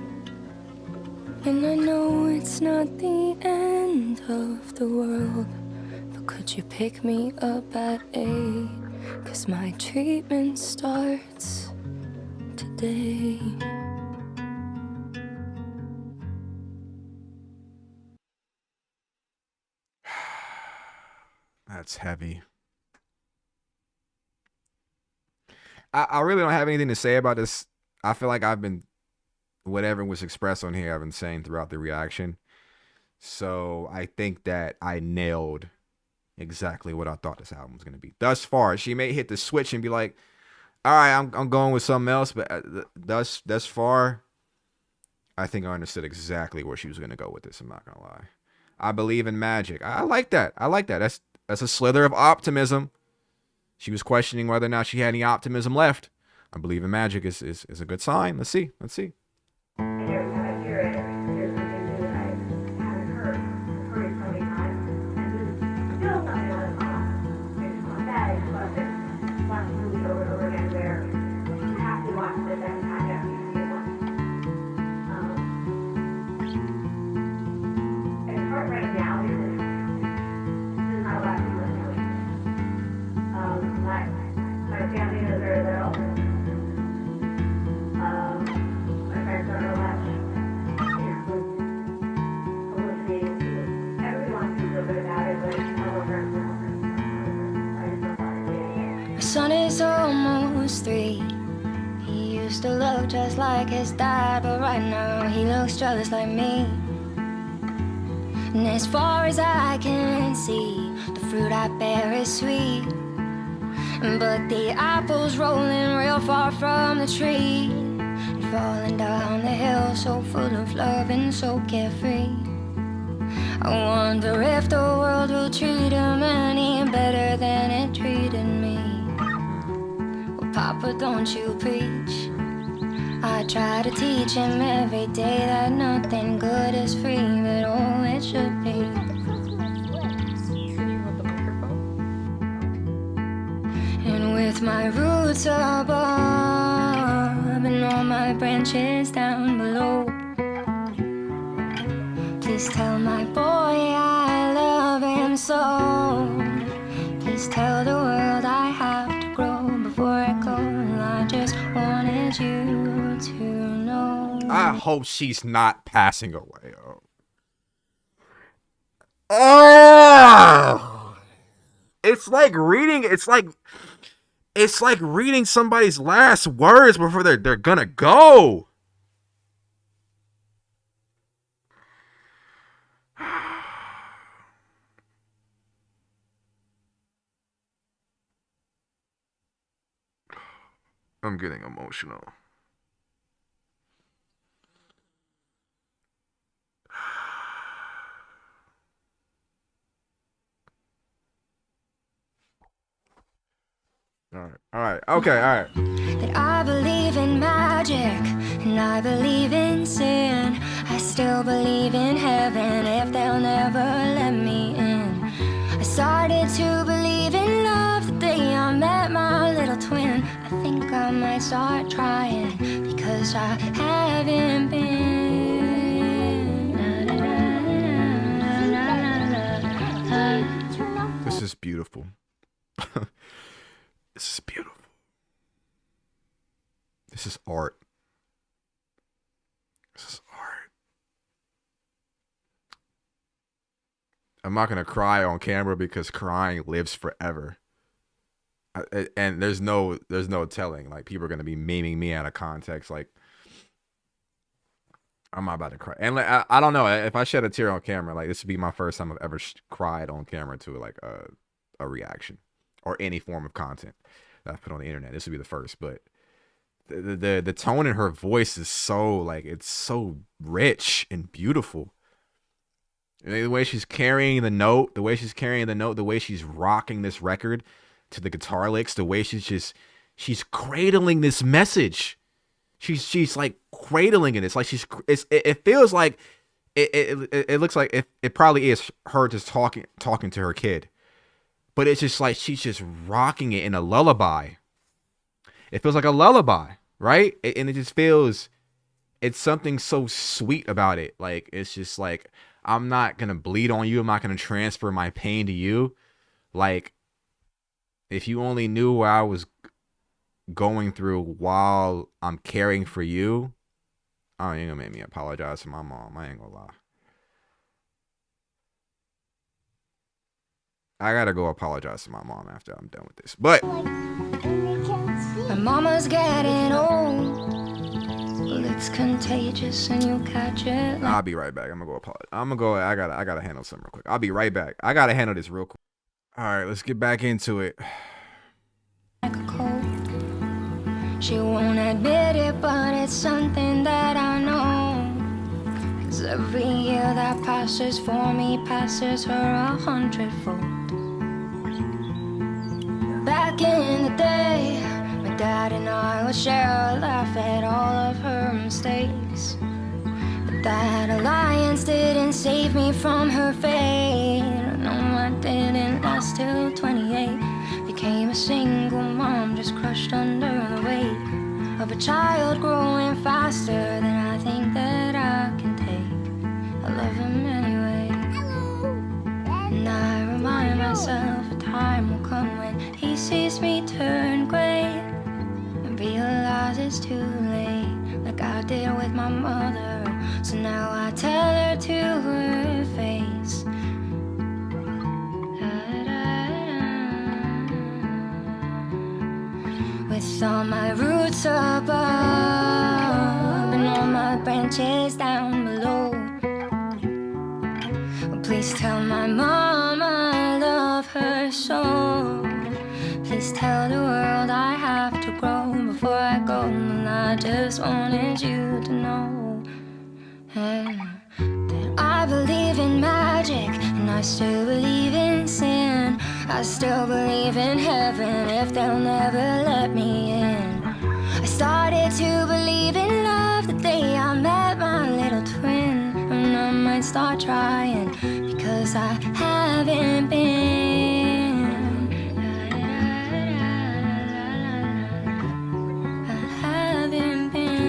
S2: And I know it's not the end of the world, but could you pick me up at 8? 'Cause my treatment starts today.
S1: That's heavy. I really don't have anything to say about this. I feel like I've been, whatever was expressed on here, I've been saying throughout the reaction. So I think that I nailed exactly what I thought this album was going to be. Thus far, she may hit the switch and be like, All right, I'm going with something else, but thus far, I think I understood exactly where she was gonna go with this. I'm not gonna lie. I believe in magic. I like that. I like that. That's a slither of optimism. She was questioning whether or not she had any optimism left. I believe in magic is a good sign. Let's see. Let's see.
S2: Son is almost 3. He used to look just like his dad, but right now he looks just like me. And as far as I can see, the fruit I bear is sweet. But the apple's rolling real far from the tree, and falling down the hill so full of love and so carefree. I wonder if the world will treat him any better than it treated me. Papa, don't you preach. I try to teach him every day that nothing good is free, but oh, it should be. And with my roots above and all my branches down below, please tell my boy I love him so. Please tell the world I have to grow before I go. I just wanted you to know.
S1: I hope she's not passing away. Oh, it's like reading. It's like reading somebody's last words before they're gonna go. I'm getting emotional. All right, okay, all right.
S2: That I believe in magic and I believe in sin. I still believe in heaven if they'll never let me in. I started to believe in love the day I met my little twin. I think I might start trying because I haven't been.
S1: This is beautiful. This is beautiful. This is art. This is art. I'm not gonna cry on camera because crying lives forever. And there's no telling. Like, people are gonna be memeing me out of context. Like, I'm not about to cry. And like, I don't know if I shed a tear on camera. Like, this would be my first time I've ever cried on camera to like a reaction or any form of content that I've put on the internet. This would be the first. But the tone in her voice is so, like, it's so rich and beautiful. The way she's carrying the note, the way she's rocking this record to the guitar licks, the way she's cradling this message. She's like cradling it. It's like it feels like it looks like it probably is her just talking to her kid. But it's just like she's just rocking it in a lullaby. It feels like a lullaby, right? And it just feels, it's something so sweet about it. Like, it's just like, I'm not going to bleed on you. I'm not going to transfer my pain to you. Like, if you only knew what I was going through while I'm caring for you, oh, you're going to make me apologize to my mom. I ain't going to lie. I gotta go apologize to my mom after I'm done with this. But
S2: my mama's getting old. Well, it's contagious and you catch it.
S1: I'll be right back. I'm gonna go apologize. I gotta handle something real quick. I'll be right back. I gotta handle this real quick. All right, let's get back into it.
S2: Like a cold. She won't admit it, but it's something that I know. 'Cause every year that passes for me passes her 100-fold. Back in the day, my dad and I would share a laugh at all of her mistakes. But that alliance didn't save me from her fate. No, I didn't last till 28. Became a single mom, just crushed under the weight of a child growing faster than I think that I can take. I love him anyway. And I remind myself a time will come when he sees me turn gray and realize it's too late, like I did with my mother. So now I tell her to her face. With all my roots above and all my branches down below, please tell my mom I love her so. Please tell the world I have to grow before I go. And I just wanted you to know that I believe in magic, and I still believe in sin. I still believe in heaven if they'll never let me in. I started to believe in love the day I met my little twin. And I might start trying because I haven't been. I haven't been.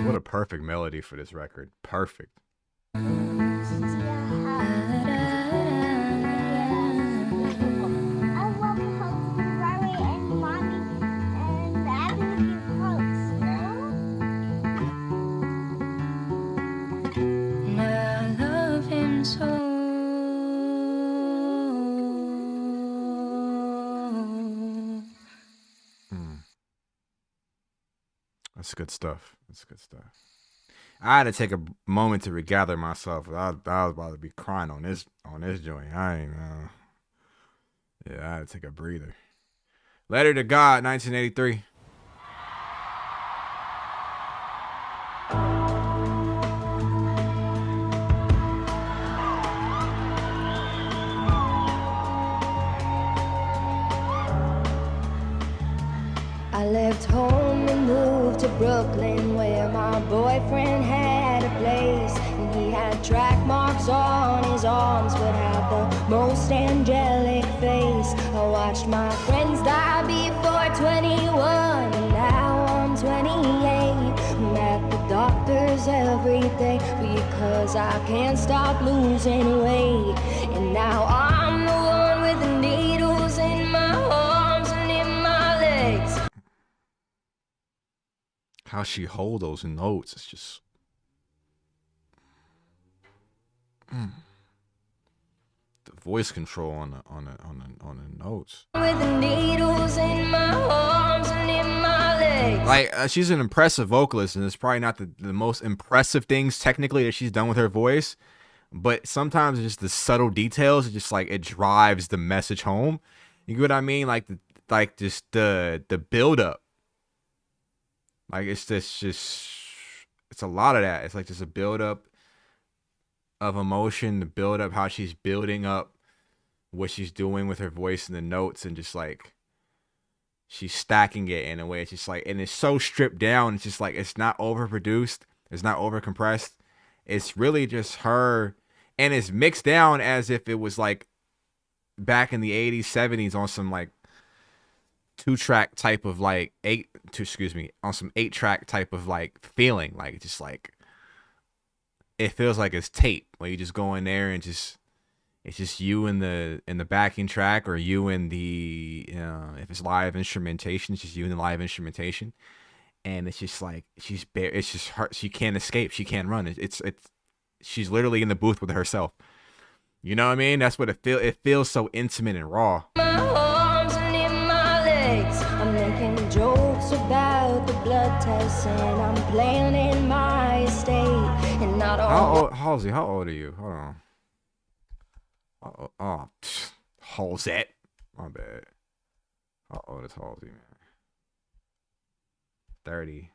S1: What a perfect melody for this record. Perfect. That's good stuff. That's good stuff. I had to take a moment to regather myself. I was about to be crying on this joint. I ain't yeah, I had to take a breather. Letter to God, 1983.
S2: I left home and moved to Brooklyn, where my boyfriend had a place. And he had track marks on his arms, but had the most angelic face. I watched my friends die before 21, and now I'm 28. I'm at the doctor's every day because I can't stop losing weight. And now I'm the one with the needles in my arms and in my legs.
S1: How she hold those notes, it's just the voice control on the notes.
S2: With the needles in my arms and in my legs.
S1: Like she's an impressive vocalist, and it's probably not the most impressive things technically that she's done with her voice, but sometimes it's just the subtle details. It's just like it drives the message home. You get what I mean? Like just the build up. Like it's a lot of that. It's like just a build up of emotion, the build up how she's building up what she's doing with her voice and the notes, and just like she's stacking it in a way. It's just like, and it's so stripped down. It's just like it's not overproduced. It's not overcompressed. It's really just her, and it's mixed down as if it was like back in the 80s, 70s on some like 2-track type of like on some 8-track type of like feeling. Like just like it feels like it's tape, where you just go in there and just it's just you in the backing track, or you in the if it's live instrumentation, it's just you in the live instrumentation, and it's just like it's just her. She can't escape. She can't run. It's she's literally in the booth with herself. You know what I mean? That's what it feels so intimate and raw.
S2: My arms and in my legs. I'm making jokes about the blood blood tests, and I'm planning my estate. And I don't.
S1: How old, Halsey? How old are you? Hold on. Halsey. My bad. How old is Halsey, man? 30.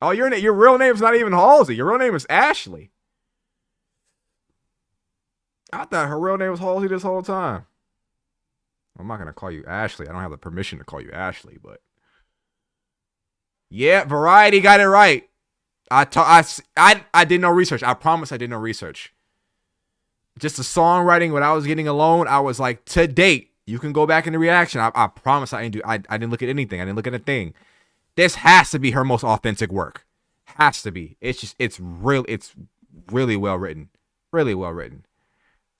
S1: Oh, your real name's not even Halsey. Your real name is Ashley. I thought her real name was Halsey this whole time. I'm not gonna call you Ashley. I don't have the permission to call you Ashley, but yeah, Variety got it right. I did no research. I promise I did no research. Just the songwriting, when I was getting alone, I was like, to date, you can go back in the reaction. I promise I didn't look at anything. I didn't look at a thing. This has to be her most authentic work. Has to be. It's really well written. Really well written.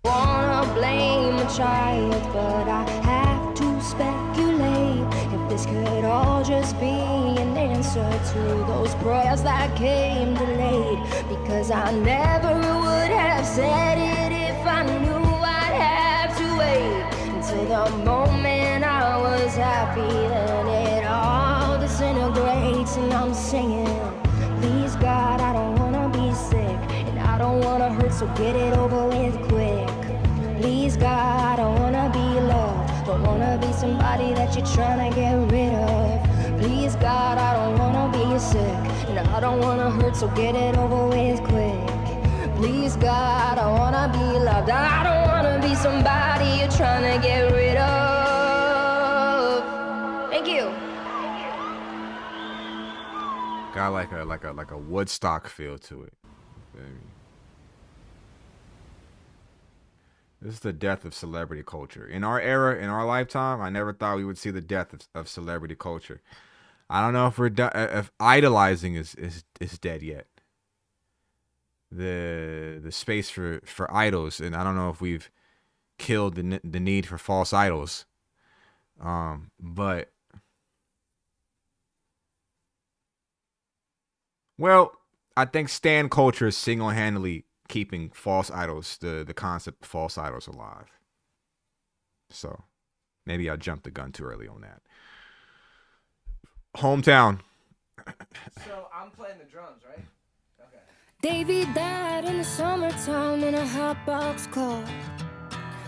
S2: Wanna blame a child, but I have to speculate if this could all just be an answer to those prayers that came delayed. Because I never would have said it if I knew I'd have to wait until the moment I was happy. Then it all disintegrates, and I'm singing, please God, I don't wanna be sick, and I don't wanna hurt, so get it over with quick. Please God, I don't wanna be loved, don't wanna be somebody that you're trying to get rid of. Please God, I don't wanna be sick, and I don't wanna hurt, so get it over with quick. Please God, I wanna be loved, I don't wanna be somebody you're trying to get rid of. Thank you.
S1: Got like a Woodstock feel to it. Feel me? This is the death of celebrity culture. In our era, in our lifetime, I never thought we would see the death of celebrity culture. I don't know if idolizing is dead yet. The space for idols, and I don't know if we've killed the need for false idols. But well, I think stan culture is single-handedly keeping false idols, the concept of false idols, alive. So maybe I jumped the gun too early on that. Hometown.
S6: So I'm playing the drums, right? Okay.
S2: Davy died in the summertime in a hot box car,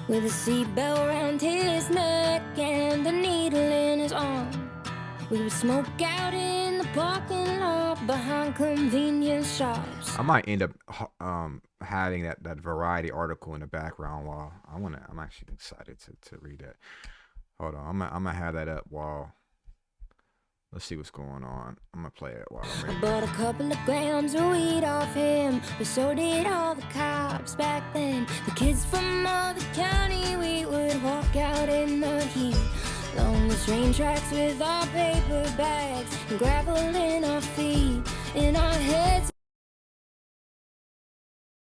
S2: with a seatbelt around his neck and a needle in his arm. We would smoke out in the parking lot behind convenience shops.
S1: I might end up having that Variety article in the background while I'm actually excited to read that. Hold on, I'm gonna have that up while. Let's see what's going on. I'm gonna play it while I'm reading.
S2: I bought a couple of grams of weed off him, but so did all the cops back then. The kids from other county, we would walk out in the heat, along the train tracks with our paper bags and gravel in our feet. In our heads,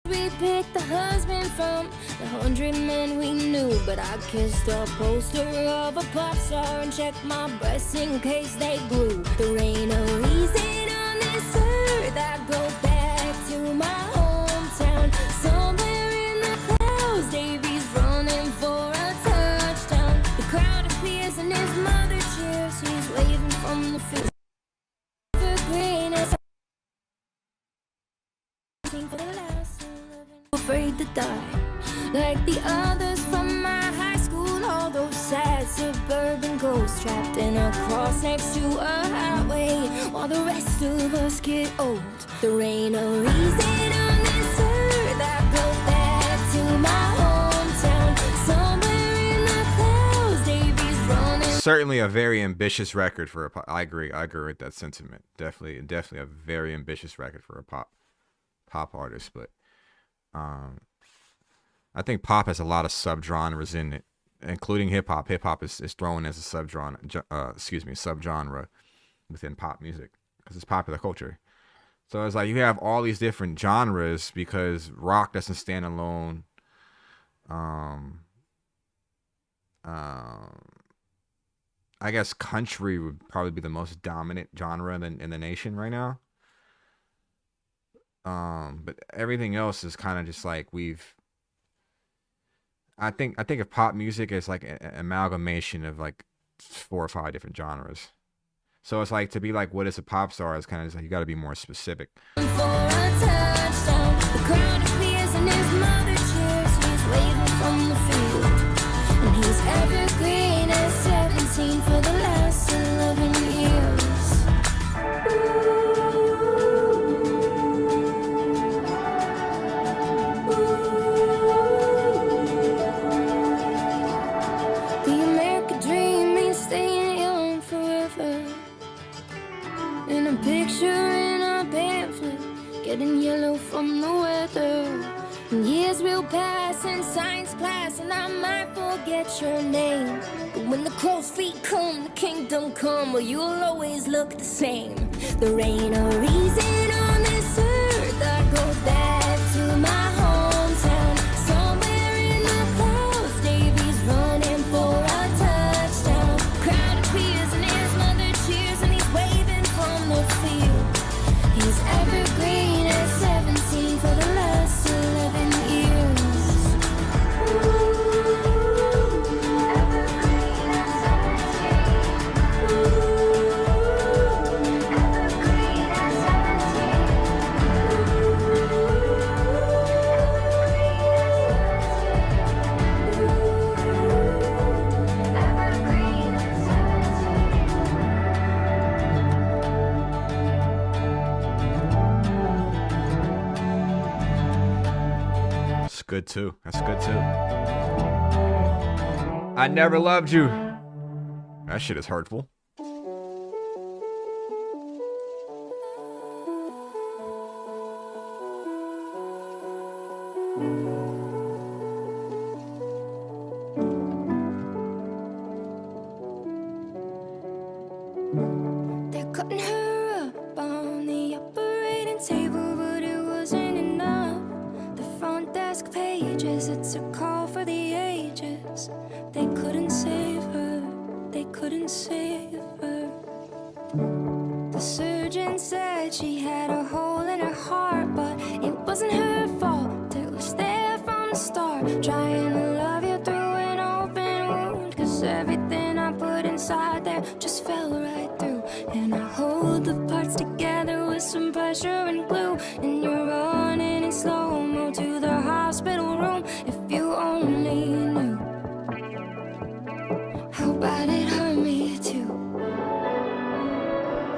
S2: we picked the husband from the 100 men we knew, but I kissed a poster of a pop star and checked my breasts in case they grew. There ain't a reason on this earth I'd go back to my hometown. Somewhere in the clouds, Davy's running for a touchdown. The crowd appears and his mother cheers. He's waving from the field for greenness. For the last afraid to die, like the others from my high school. All those sad suburban ghosts trapped in a cross next to a highway, while the rest of us get old. There ain't a reason on this earth I'd go back to my hometown. Somewhere in the clouds, Davy's running.
S1: Certainly a very ambitious record for a pop. I agree with that sentiment. Definitely a very ambitious record for a pop artist, but I think pop has a lot of subgenres in it, including hip hop. Hip hop is thrown as a subgenre within pop music because it's popular culture. So it's like you have all these different genres because rock doesn't stand alone. I guess country would probably be the most dominant genre in the nation right now. But everything else is kind of just like I think of pop music as like an amalgamation of like 4 or 5 different genres. So it's like, to be like, what is a pop star, is kind of like, you got to be more specific.
S2: For a touchdown, the crowd appears and his mother cheers. He's waving from the field, and he's evergreen at 17 for the last 11 years. The American dream means staying young forever. In a picture in a pamphlet, getting yellow from the weather. And years will pass in science class, and I might forget your name. But when the crow's feet come, the kingdom come, well, you'll always look the same. There ain't a reason on this earth I go back to my hometown. Somewhere in the clouds, Davey's running for a touchdown. Crowd appears and his mother cheers, and he's waving from the field. He's evergreen at 17 for the last 11 years. Evergreen at 17.
S1: That's good too. That's good too. I never loved you. That shit is hurtful.
S2: They're cutting her up on the operating table, but it wasn't enough. The front desk pages, it's a call for the ages. They couldn't save her, they couldn't save her. The surgeon said she had a hole in her heart, but it wasn't her fault. It was there from the start, trying to love you through an open wound. 'Cause everything I put inside there just fell right through. And I hold the parts together with some pressure and glue. And you're running in slow-mo to the hospital room. If you only knew how bad it hurt me too.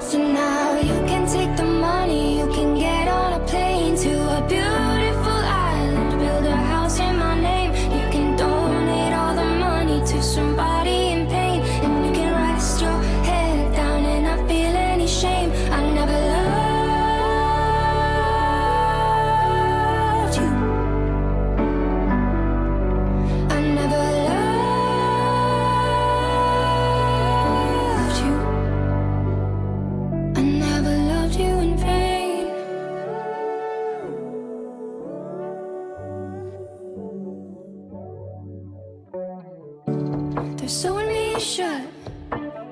S2: So now you can take the money, you can get on a plane to a beautiful island, build a house in my name. You can donate all the money to somebody in pain, and you can rest your head down and not feel any shame. I never loved you. I never loved you. I never loved you in vain. They're sewing me shut,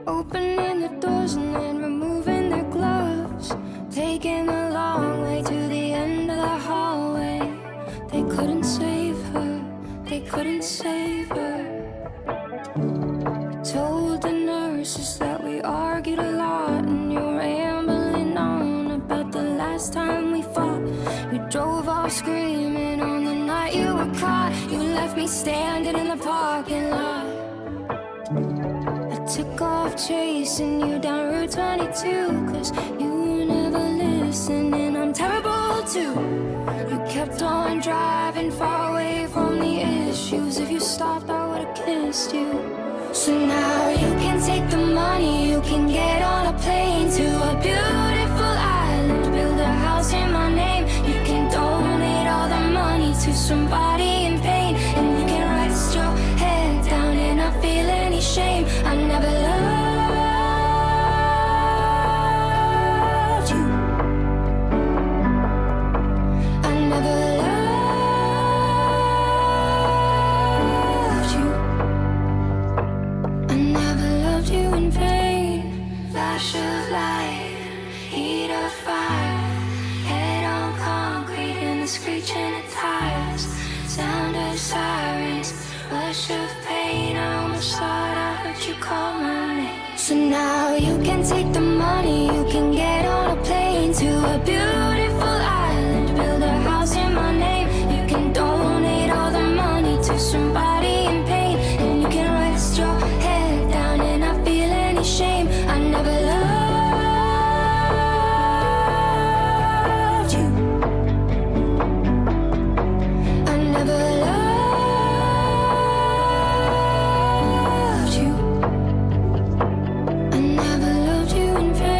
S2: opening the doors and then removing their gloves, taking the long way to the end of the hallway. They couldn't save her, they couldn't save her. I told the nurses that we argued a lot, and you're rambling on about the last time we fought. You drove off screaming on the night you were caught. You left me standing in the parking lot. I took off chasing you down Route 22, 'cause you never listened, and I'm terrible too. You kept on driving far away from the issues. If you stopped, I would've kissed you. So now you can take the money, you can get on a plane to a beautiful island, build a house in my name. You can donate all the money to somebody in pain, and you can rest your head down and not feel any shame. I never loved you. I never loved you. I never loved you in vain. Flash of light, heat of fire, head on concrete in the screeching of tires, sound of sirens, rush of pain. I almost thought I heard you call my can take the money, you can get on a plane to a beautiful island, build a house in my name. You can donate all the money to somebody in pain, and you can rest your head down and not feel any shame. I never loved you. I never loved you. I never loved you in vain.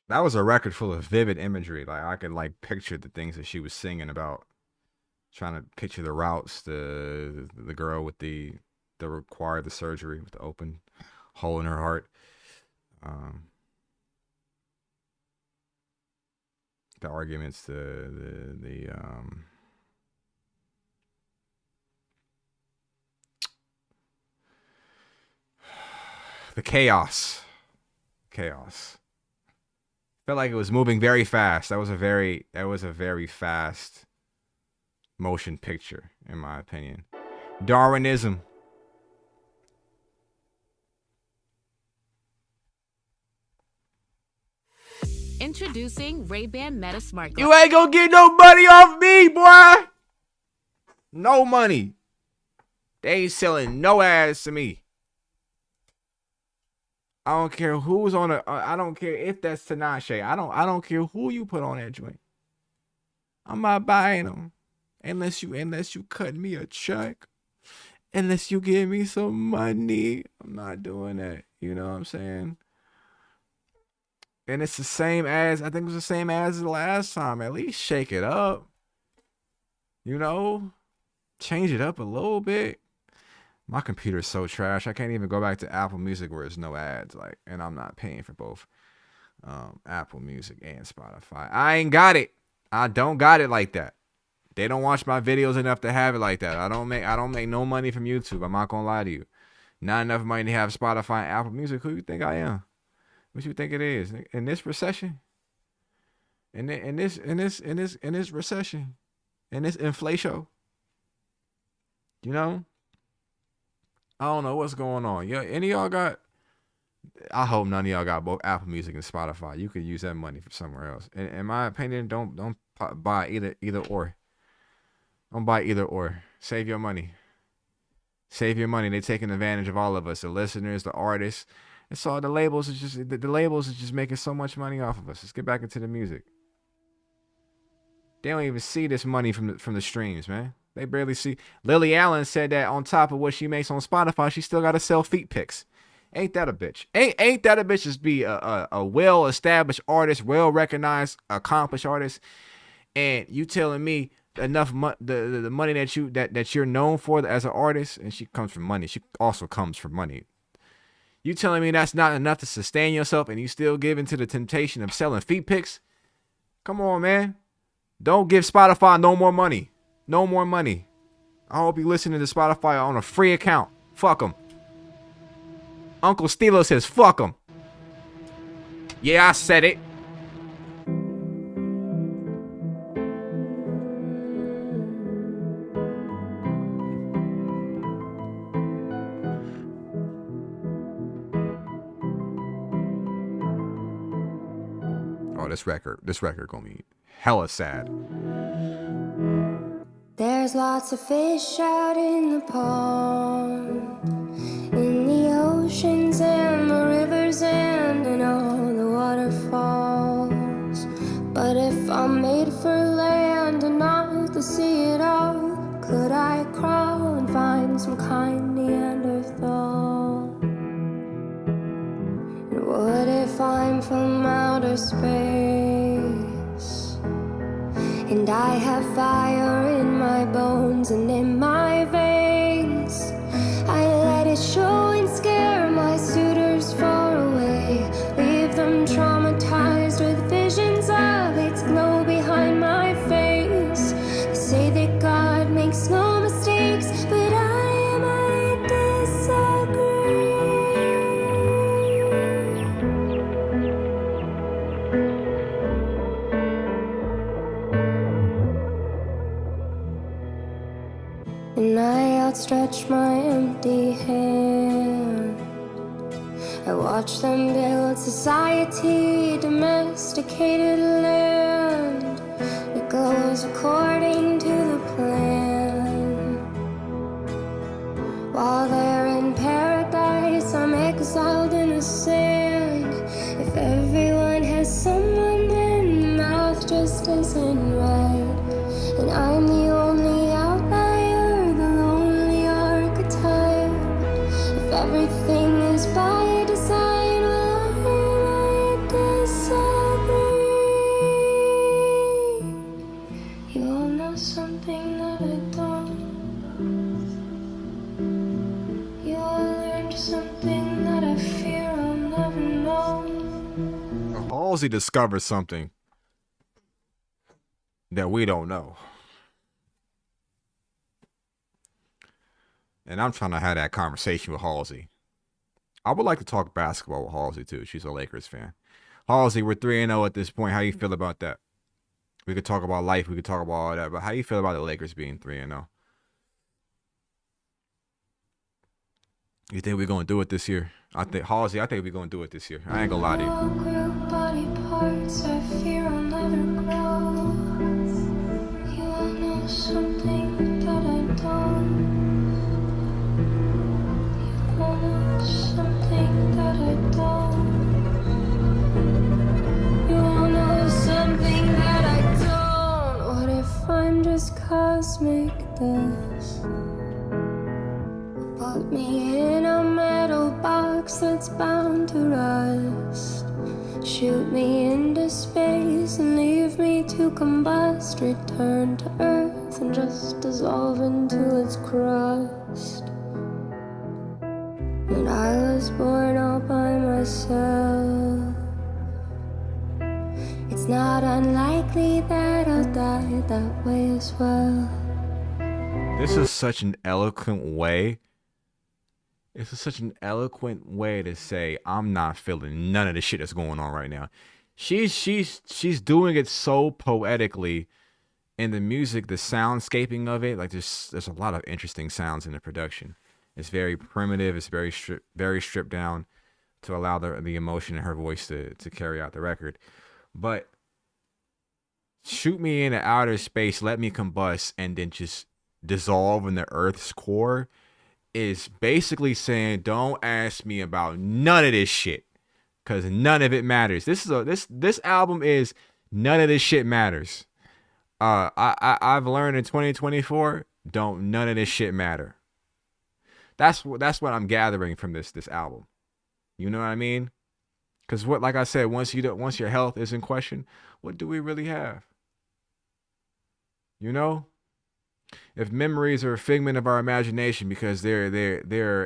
S1: That was a record full of vivid imagery. Like I could like picture the things that she was singing about. Trying to picture the routes, the girl with the required the surgery with the open hole in her heart. The arguments, the chaos. Felt like it was moving very fast. That was a very fast motion picture, in my opinion. Darwinism.
S7: Introducing Ray-Ban Meta Smart
S1: You ain't gonna get no money off me, boy. No money. They ain't selling no ads to me. I don't care who's on it. I don't care if that's Tinashe. I don't care who you put on that joint. I'm not buying them unless you cut me a check. Unless you give me some money. I'm not doing that. You know what I'm saying? And it's the same as, I think it was the same as the last time. At least shake it up. You know? Change it up a little bit. My computer's so trash. I can't even go back to Apple Music where there's no ads. Like, and I'm not paying for both Apple Music and Spotify. I ain't got it. I don't got it like that. They don't watch my videos enough to have it like that. I don't make no money from YouTube. I'm not gonna lie to you. Not enough money to have Spotify and Apple Music. Who you think I am? What you think it is? In this recession? In this recession? In this inflation? You know? I don't know what's going on. Yeah, any of y'all got? I hope none of y'all got both Apple Music and Spotify. You could use that money for somewhere else. In my opinion, don't buy either or. Don't buy either or. Save your money. Save your money. They're taking advantage of all of us, the listeners, the artists. It's all the labels. Is just the labels is just making so much money off of us. Let's get back into the music. They don't even see this money from the streams, man. They barely see. Lily Allen said that on top of what she makes on Spotify, she still got to sell feet pics. Ain't that a bitch? Ain't that a bitch? Just be a well-established artist, well-recognized, accomplished artist, and you telling me enough the money that you're known for as an artist, and she comes from money. She also comes from money. You telling me that's not enough to sustain yourself, and you still give into the temptation of selling feet pics? Come on, man. Don't give Spotify no more money. No more money. I hope you listening to Spotify on a free account. Fuck them. Uncle Steelo says fuck them. Yeah, I said it. Oh, this record gonna be hella sad.
S2: There's lots of fish out in the pond, in the oceans and the rivers and in all the waterfalls. But if I'm made for land and not the sea at all, could I crawl and find some kind Neanderthal? And what if I'm from outer space, and I have fire in my bones and in my veins? I let it show and scare my suitors far away, leave them traumatized with visions of its glow behind my face. They say that God makes no mistakes, but I disagree. and I outstretch my empty hand. I watch them build society, domesticated land. It goes according to the plan. While they're in paradise, I'm exiled in the sand. If everyone has someone, then math just isn't right. And I'm the only outlier, the lonely archetype. If everything is by design, well, I might disagree. You all know something that I don't. You all learned something that I fear I'll never know.
S1: Halsey discovered something that we don't know. And I'm trying to have that conversation with Halsey. I would like to talk basketball with Halsey too. She's a Lakers fan. Halsey, we're 3-0 at this point. How you feel about that? We could talk about life. We could talk about all that. But how you feel about the Lakers being 3-0? You think we're going to do it this year? Halsey, I think we're going to do it this year. I ain't going to lie to you.
S2: All grew body parts I fear I'll never grow. You all know something that I don't. You all know something that I don't. You all know something that I don't. What if I'm just cosmic dust? Put me in a metal box that's bound to rust. Shoot me into space and leave me to combust. Return to Earth and just dissolve into its crust. And I was born all by myself. It's not unlikely that I'll die that way as well.
S1: This is such an eloquent way. It's such an eloquent way to say I'm not feeling none of the shit that's going on right now. She's doing it so poetically, and the music, the soundscaping of it, like there's a lot of interesting sounds in the production. It's very primitive. It's very stripped down to allow the emotion in her voice to carry out the record. But shoot me into outer space, let me combust, and then just dissolve in the Earth's core is basically saying, don't ask me about none of this shit, because none of it matters. This album is none of this shit matters. I've learned in 2024, none of this shit matter. That's what I'm gathering from this album. You know what I mean? Because like I said, once your health is in question, what do we really have? You know? If memories are a figment of our imagination because they're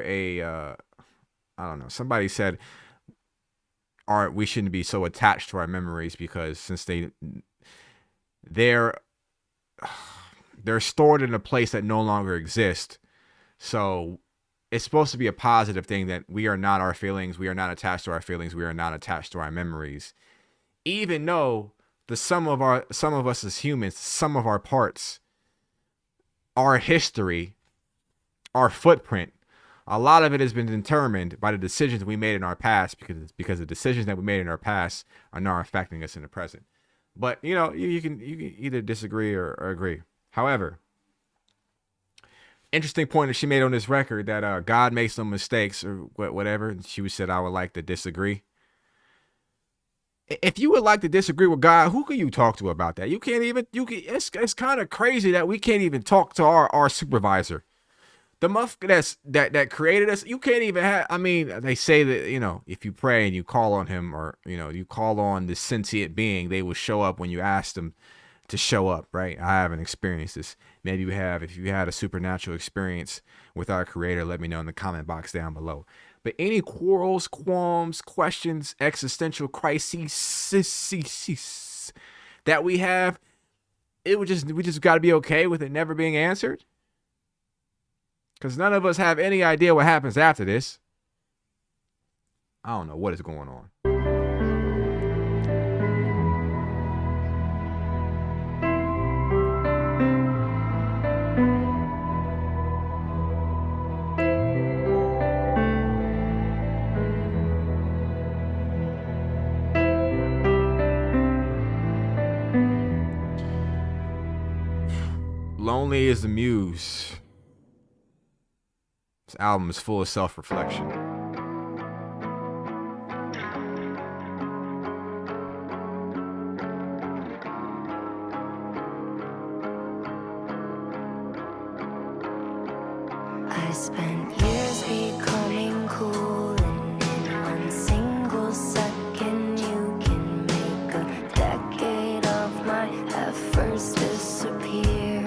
S1: a I don't know. Somebody said we shouldn't be so attached to our memories because since they're stored in a place that no longer exists. So it's supposed to be a positive thing that we are not our feelings, we are not attached to our feelings, we are not attached to our memories. Even though the sum of us as humans, some of our parts, our history, our footprint, a lot of it has been determined by the decisions we made in our past because the decisions that we made in our past are now affecting us in the present. But, you know, you can either disagree or agree. However, interesting point that she made on this record that God makes no mistakes or whatever. She said, I would like to disagree. If you would like to disagree with God, who can you talk to about that? It's kind of crazy that we can't even talk to our supervisor. The that created us, you can't even have, I mean, they say that, you know, if you pray and you call on him or, you know, you call on this sentient being, they will show up when you ask them to show up, right? I haven't experienced this. Maybe you have. If you had a supernatural experience with our creator, let me know in the comment box down below. But any quarrels, qualms, questions, existential crises that we have, we just got to be okay with it never being answered. Because none of us have any idea what happens after this. I don't know what is going on. Lonely is the Muse. This album is full of self-reflection.
S2: I spent years becoming cool, and in one single second you can make a decade of my efforts disappear.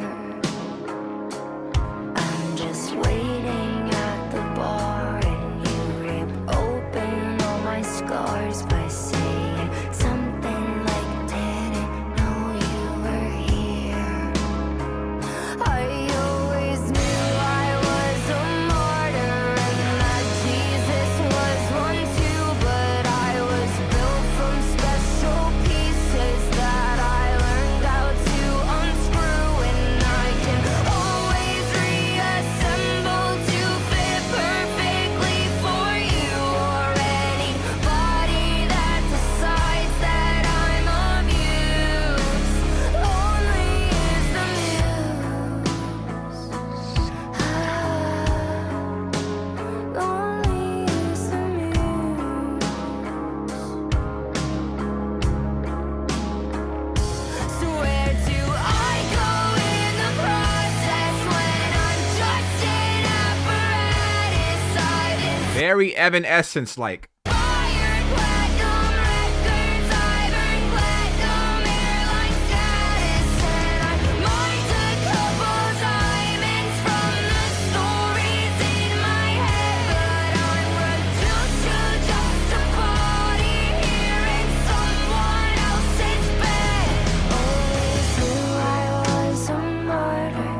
S2: I'm just waiting at the bar, and you rip open all my scars by saying something like, didn't know you were here. I always knew I was a martyr and that Jesus was one too, but I was built from special pieces that I learned how to unscrew, and I can always reassemble to fit perfectly for you or anybody that decides that I'm of use. Lonely is the muse. Lonely is the muse. So where do I go in the process when I'm just an apparatus? I've been
S1: Very Evanescence like.
S2: fired platinum records, I've earned platinum airline status, and I mined a couple diamonds from the stories in my head, but I'm reduced to just a body here in someone else's bed. Always knew I was a martyr,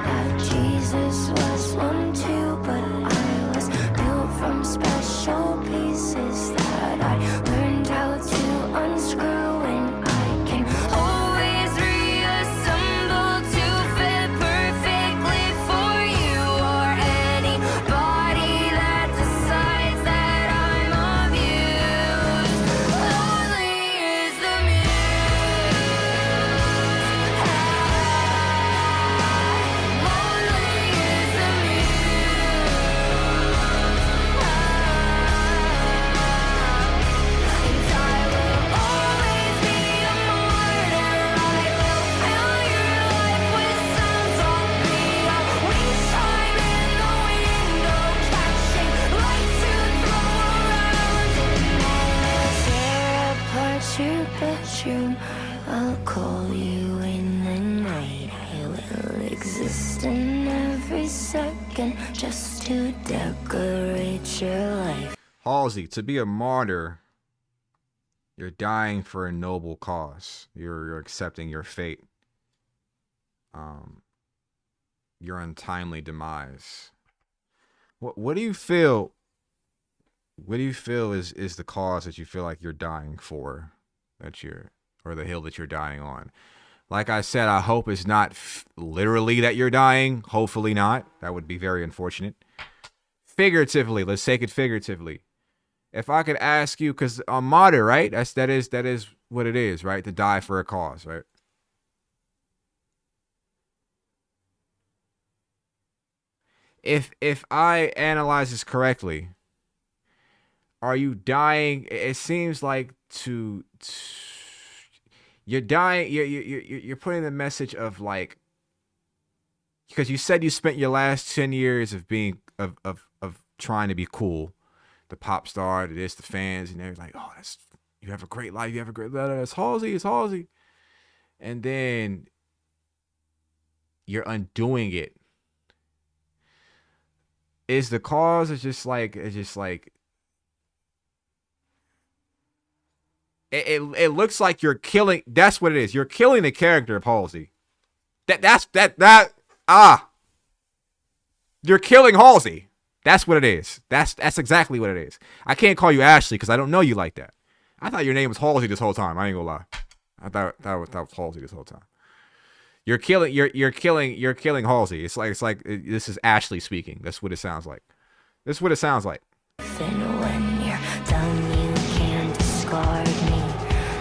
S2: that Jesus was one too, but I was built from special pieces that I learned how to unscrew, and I can always reassemble to fit perfectly for you or anybody that decides that I'm of use. Lonely is the muse. Lonely is the and I will always be a martyr. I will fill your life with sounds on me. A wind chime in the window, catching lights to throw around, and I'll tear apart your bedroom. I'll call you in the night. I will exist in every second just to decorate your life.
S1: Halsey, to be a martyr, you're dying for a noble cause. You're accepting your fate. Your untimely demise. What do you feel? What do you feel is the cause that you feel like you're dying for, or the hill that you're dying on? Like I said, I hope it's not literally that you're dying. Hopefully not. That would be very unfortunate. Figuratively, let's take it figuratively. If I could ask you, because a martyr, right? That is what it is, right? To die for a cause, right? If I analyze this correctly, are you dying? It seems like you're dying. You're putting the message of like, because you said you spent your last 10 years of being of trying to be cool, the pop star, the this, the fans, and they're like, oh, you have a great life, you have a great life. It's Halsey, and then you're undoing it. Is the cause? It's just like. It looks like you're killing. That's what it is. You're killing the character of Halsey. You're killing Halsey. That's what it is. That's exactly what it is. I can't call you Ashley because I don't know you like that. I thought your name was Halsey this whole time. I ain't gonna lie. I thought that was Halsey this whole time. You're killing Halsey. It's like this is Ashley speaking. That's what it sounds like. This is what it sounds like.
S2: And when you're done, you can discard me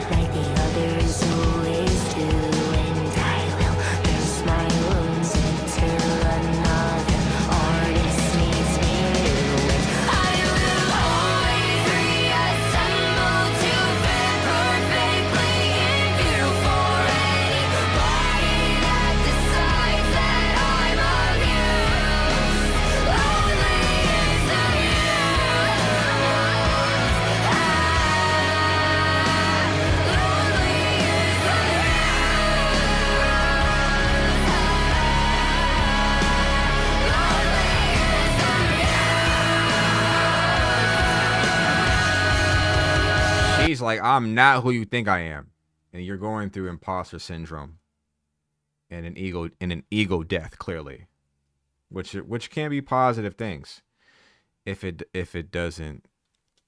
S2: like the others always do, and I will nurse my wounds
S1: He's like, I'm not who you think I am, and you're going through imposter syndrome and an ego death, clearly, which can be positive things. If it doesn't,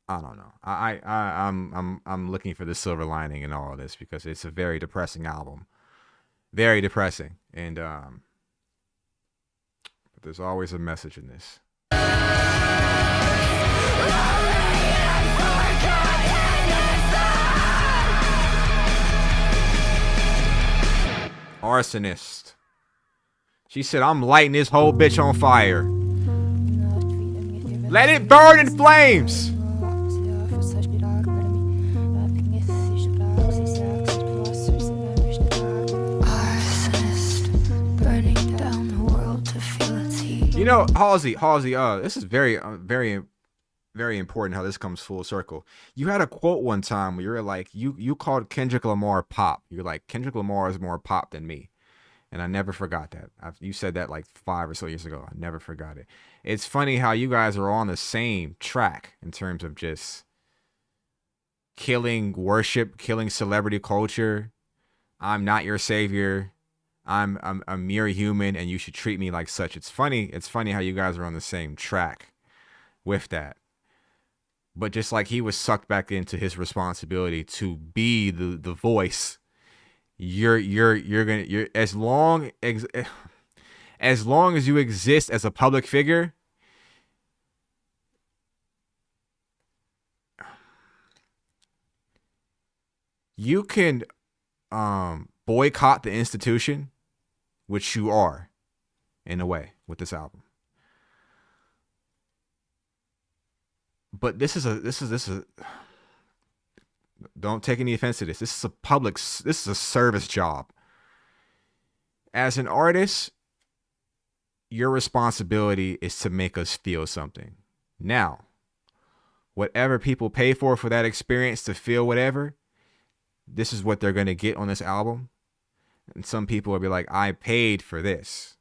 S1: I don't know. I'm looking for the silver lining in all of this because it's a very depressing album, very depressing, and but there's always a message in this. Arsonist. She said, I'm lighting this whole bitch on fire. Let it burn in flames. You know, Halsey, this is very important how this comes full circle. You had a quote one time where you were like, you called Kendrick Lamar pop. You're like, Kendrick Lamar is more pop than me. And I never forgot that. You said that like 5 or so years ago. I never forgot it. It's funny how you guys are on the same track in terms of just killing worship, killing celebrity culture. I'm not your savior. I'm a mere human, and you should treat me like such. It's funny how you guys are on the same track with that. But just like he was sucked back into his responsibility to be the voice, you're as long as you exist as a public figure, you can boycott the institution, which you are in a way with this album. But this is a don't take any offense to this. This is a service job. As an artist, your responsibility is to make us feel something. Now, whatever people pay for that experience to feel whatever, this is what they're going to get on this album. And some people will be like, I paid for this.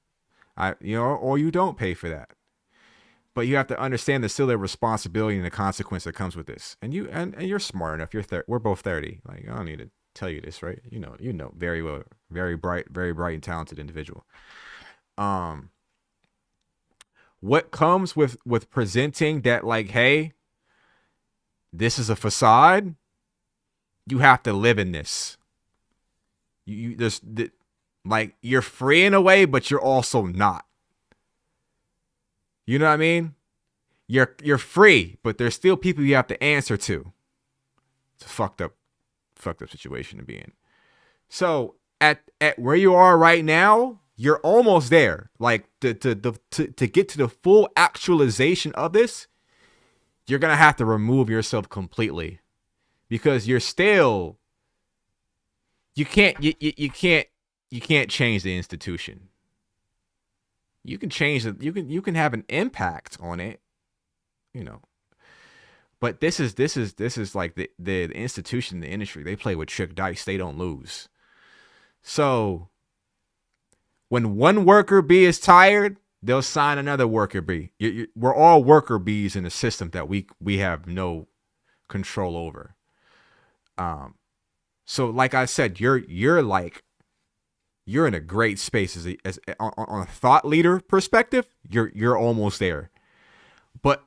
S1: Or you don't pay for that. But you have to understand there's still a responsibility and the consequence that comes with this. And you're smart enough. We're both 30. Like, I don't need to tell you this, right? You know very well, very bright and talented individual. What comes with presenting that, like, hey, this is a facade. You have to live in this. You're free in a way, but you're also not. You know what I mean? You're free, but there's still people you have to answer to. It's a fucked up situation to be in. So at where you are right now, you're almost there. Like to get to the full actualization of this, you're gonna have to remove yourself completely, because you're still. You can't change the institution. You can change it. You can have an impact on it, But this is like the institution, the industry. They play with trick dice. They don't lose. So when one worker bee is tired, they'll sign another worker bee. We're all worker bees in a system that we have no control over. So like I said, you're in a great space as on a thought leader perspective. You're almost there. But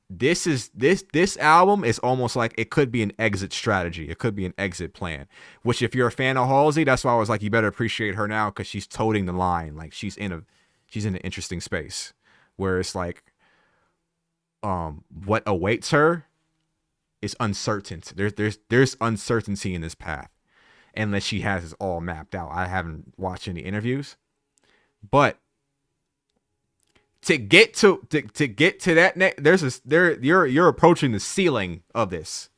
S1: this album is almost like it could be an exit strategy. It could be an exit plan. Which, if you're a fan of Halsey, that's why I was like, you better appreciate her now, because she's toting the line. Like she's in an interesting space where it's like, what awaits her is uncertain. There's uncertainty in this path, unless she has it all mapped out. I haven't watched any interviews, but to get to that you're approaching the ceiling of this,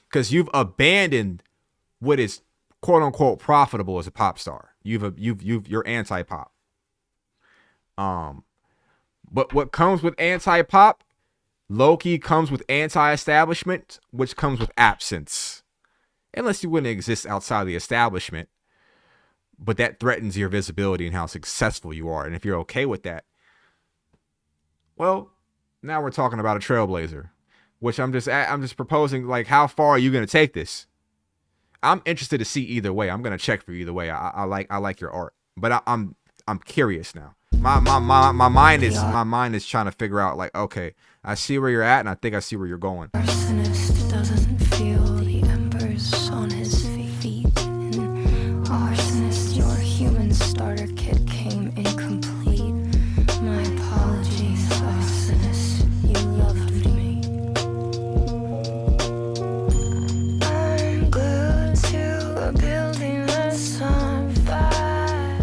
S1: because you've abandoned what is quote unquote profitable as a pop star. You're anti-pop. But what comes with anti-pop, low-key comes with anti-establishment, which comes with absence. Unless you wouldn't exist outside the establishment, but that threatens your visibility and how successful you are. And if you're okay with that, well, now we're talking about a trailblazer. which I'm just proposing, like, how far are you gonna take this? I'm interested to see either way. I'm gonna check for either way. I like your art, but I'm curious now. My mind is trying to figure out, like, okay, I see where you're at, and I think I see where you're going.
S2: Arsonist doesn't feel the embers on his feet. And arsonist, your human starter kit came incomplete. My apologies, arsonist, you loved me. I'm glued to a building that's on fire,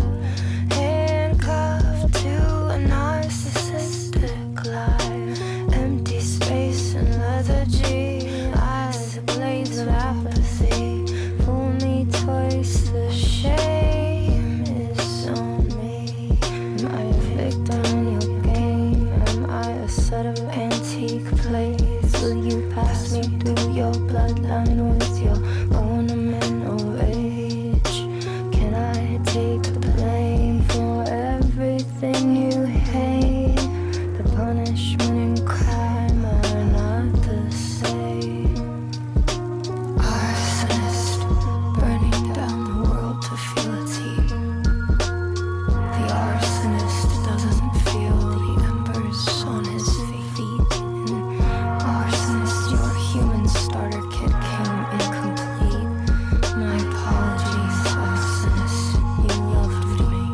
S2: handcuffed to a narcissistic lie. Empty space and lethargy, eyes ablaze with apathy. Fool me twice, the shame is on me. Am I a victim in your game? Am I a set of antique plates? Will you pass me through your bloodline with your ornament of age? Can I take the blame for everything you hate? The punishment and crime are not the same. Arsonist, burning down the world to feel its heat. The arsonist doesn't feel the embers on his feet. And arsonist, your human starter kit came incomplete. My apologies, arsonist, you loved me.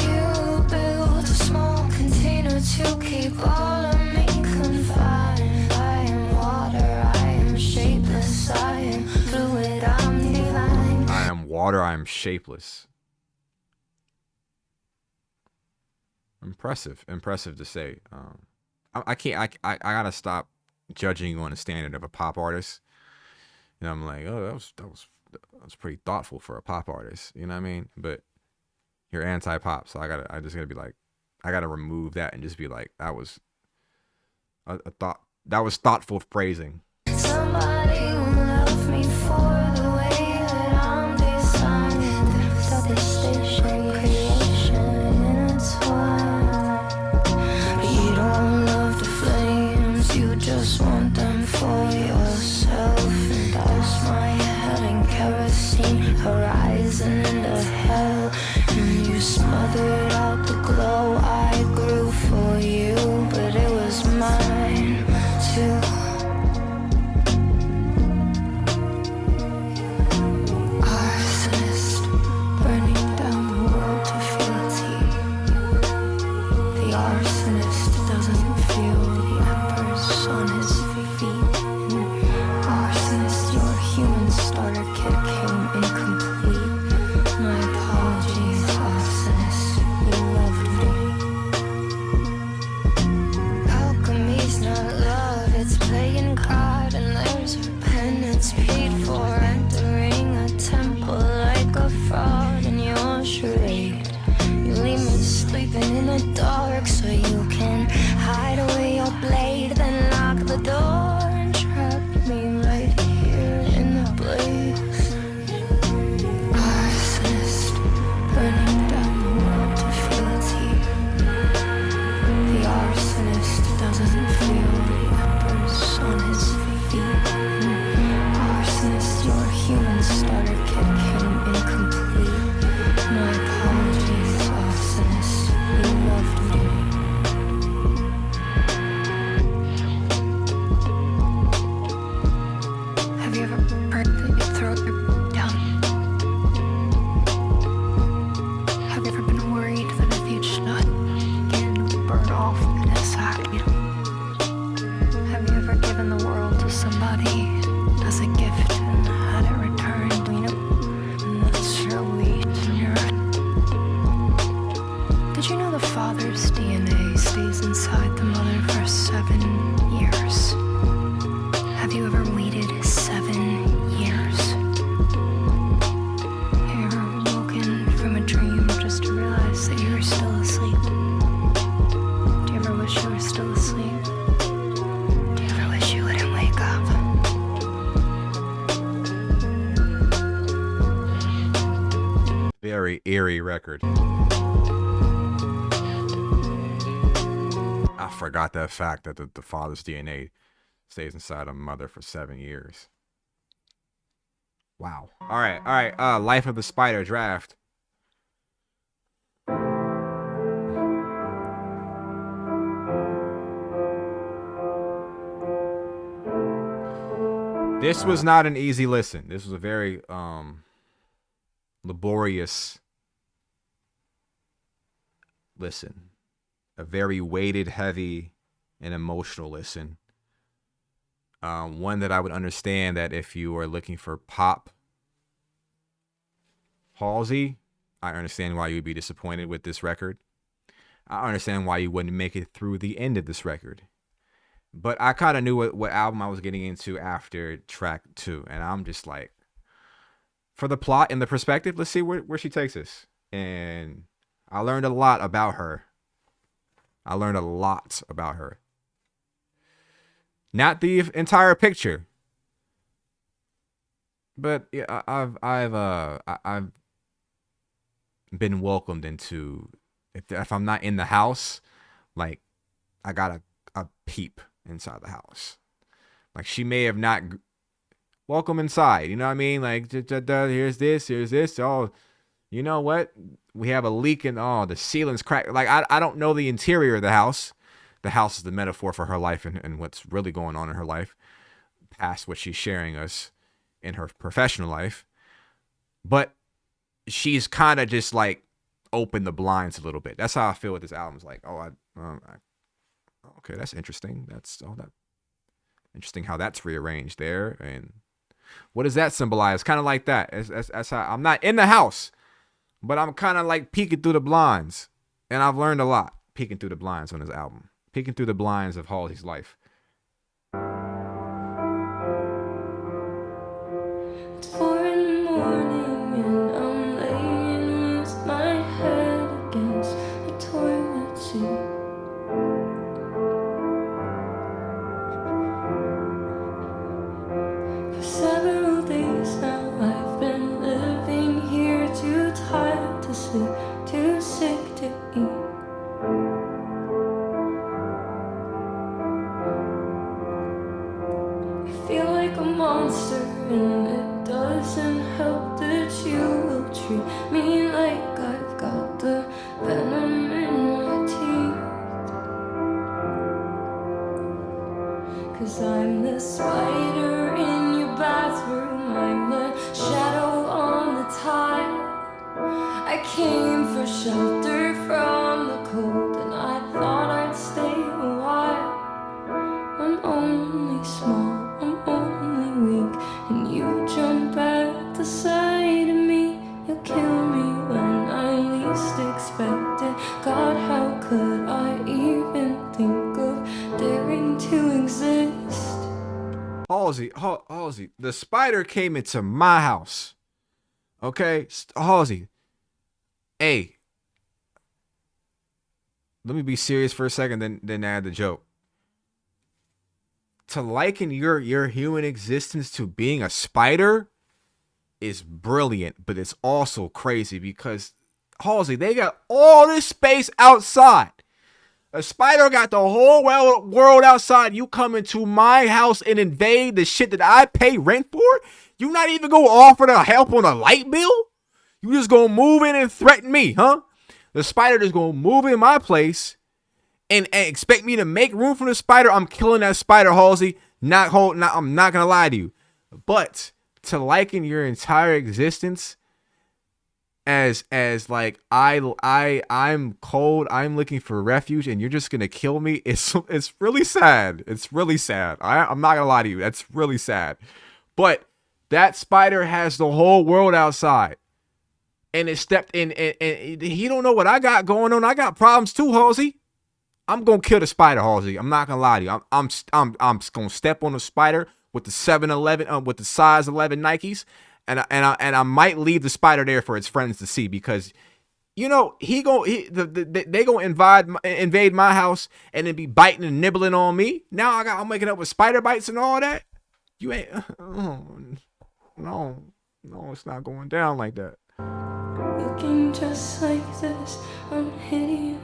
S2: You built a small container to keep all of me confined. I am water, I am shapeless, I am fluid, I'm divine.
S1: I am water. I am shapeless. Impressive to say. I can't. I gotta stop judging you on the standard of a pop artist. And I'm like, oh, that was pretty thoughtful for a pop artist. You know what I mean? But you're anti-pop, so I just gotta be like, I gotta remove that and just be like, that was a thought. That was thoughtful phrasing.
S2: Somebody who loved me for the way that I'm designed. Devastation, creation, intertwined. But you don't love the flames, you just want them for yourself. And douse my head in kerosene, horizon into hell. And you smothered out the glow I grew for you, but it was mine too. Arsonist, burning down the world to feel its heat. The arsonist doesn't feel the embers on his feet. And arsonist, your human starter kit came incomplete. My apologies, arsonist, you loved me. Alchemy's not love, it's playing God, and there's repentance paid for entering a temple like a fraud in your charade. You leave me sleeping in the dark so you can hide away your blade, then lock the door and trap me right here in the blaze. Arsonist, burning down the world to feel its heat. The arsonist doesn't feel the embers on his feet. Arsonist, your human starter kit came incomplete. My apologies, arsonist, you loved me. Have you ever heard that you throw it down? Have you ever been worried that if you shut in, burn off inside you? Have you ever given the world to somebody as a gift and had it returned? And that's your wheat and your... Did you know the father's DNA stays inside the mother for 7 years? Have you ever waited 7 years? You're woken from a dream just to realize that you were still asleep. Do you ever wish you were still asleep? Do you ever wish you wouldn't wake up?
S1: Very eerie record. I forgot that fact that the father's DNA stays inside a mother for 7 years. Wow. All right. Life of the Spider draft. This was not an easy listen. This was a very laborious listen. A very weighted, heavy, and emotional listen. One that I would understand that if you are looking for pop, Halsey, I understand why you would be disappointed with this record. I understand why you wouldn't make it through the end of this record. But I kind of knew what album I was getting into after track 2. And I'm just like, for the plot and the perspective, let's see where she takes us. And I learned a lot about her. Not the entire picture, but yeah, I've been welcomed into. If I'm not in the house, like I got a peep inside the house. Like she may have not welcome inside. You know what I mean? Like here's this. Oh, you know what? We have a leak in. Oh, the ceiling's cracked. Like I don't know the interior of the house. The house is the metaphor for her life and what's really going on in her life, past what she's sharing us in her professional life. But she's kind of just like opened the blinds a little bit. That's how I feel with this album. It's like, okay, that's interesting. That's interesting how that's rearranged there. And what does that symbolize? Kind of like that. That's how I'm not in the house, but I'm kind of like peeking through the blinds. And I've learned a lot peeking through the blinds on this album. Peeking through the blinds of Halsey's life.
S2: It's 4 in the morning and I'm laying with my head against the toilet seat. For several days now I've been living here, too tired to sleep, too sick to eat. Feel like a monster, and it doesn't help that you will treat me like I've got the venom in my teeth. 'Cause I'm the spider in your bathroom, I'm the shadow on the tile. I came for shelter from the cold, and I thought I'd stay a while. I'm only small, I'm only weak, and you jump at the sight of me. You'll kill me when I least expect it. God, how could I even think of daring to exist?
S1: Halsey, the spider came into my house. Okay, Halsey. Hey, let me be serious for a second, then add the joke. To liken your human existence to being a spider is brilliant, but it's also crazy because, Halsey, they got all this space outside. A spider got the whole world outside. You come into my house and invade the shit that I pay rent for? You not even gonna offer to help on a light bill? You just gonna move in and threaten me, huh? The spider just gonna move in my place and expect me to make room for the spider. I'm killing that spider, Halsey. I'm not gonna lie to you. But to liken your entire existence as like I'm cold, I'm looking for refuge, and you're just gonna kill me, it's really sad. It's really sad. I'm not gonna lie to you. That's really sad. But that spider has the whole world outside. And it stepped in, and he don't know what I got going on. I got problems too, Halsey. I'm gonna kill the spider, Halsey. I'm not gonna lie to you. I'm gonna step on the spider with the 7-Eleven, with the size 11 Nikes, and I might leave the spider there for its friends to see, because, you know, they gonna invade my house and then be biting and nibbling on me. Now I'm making up with spider bites and all that. You ain't. No, it's not going down like that.
S2: Looking just like this, I'm hideous.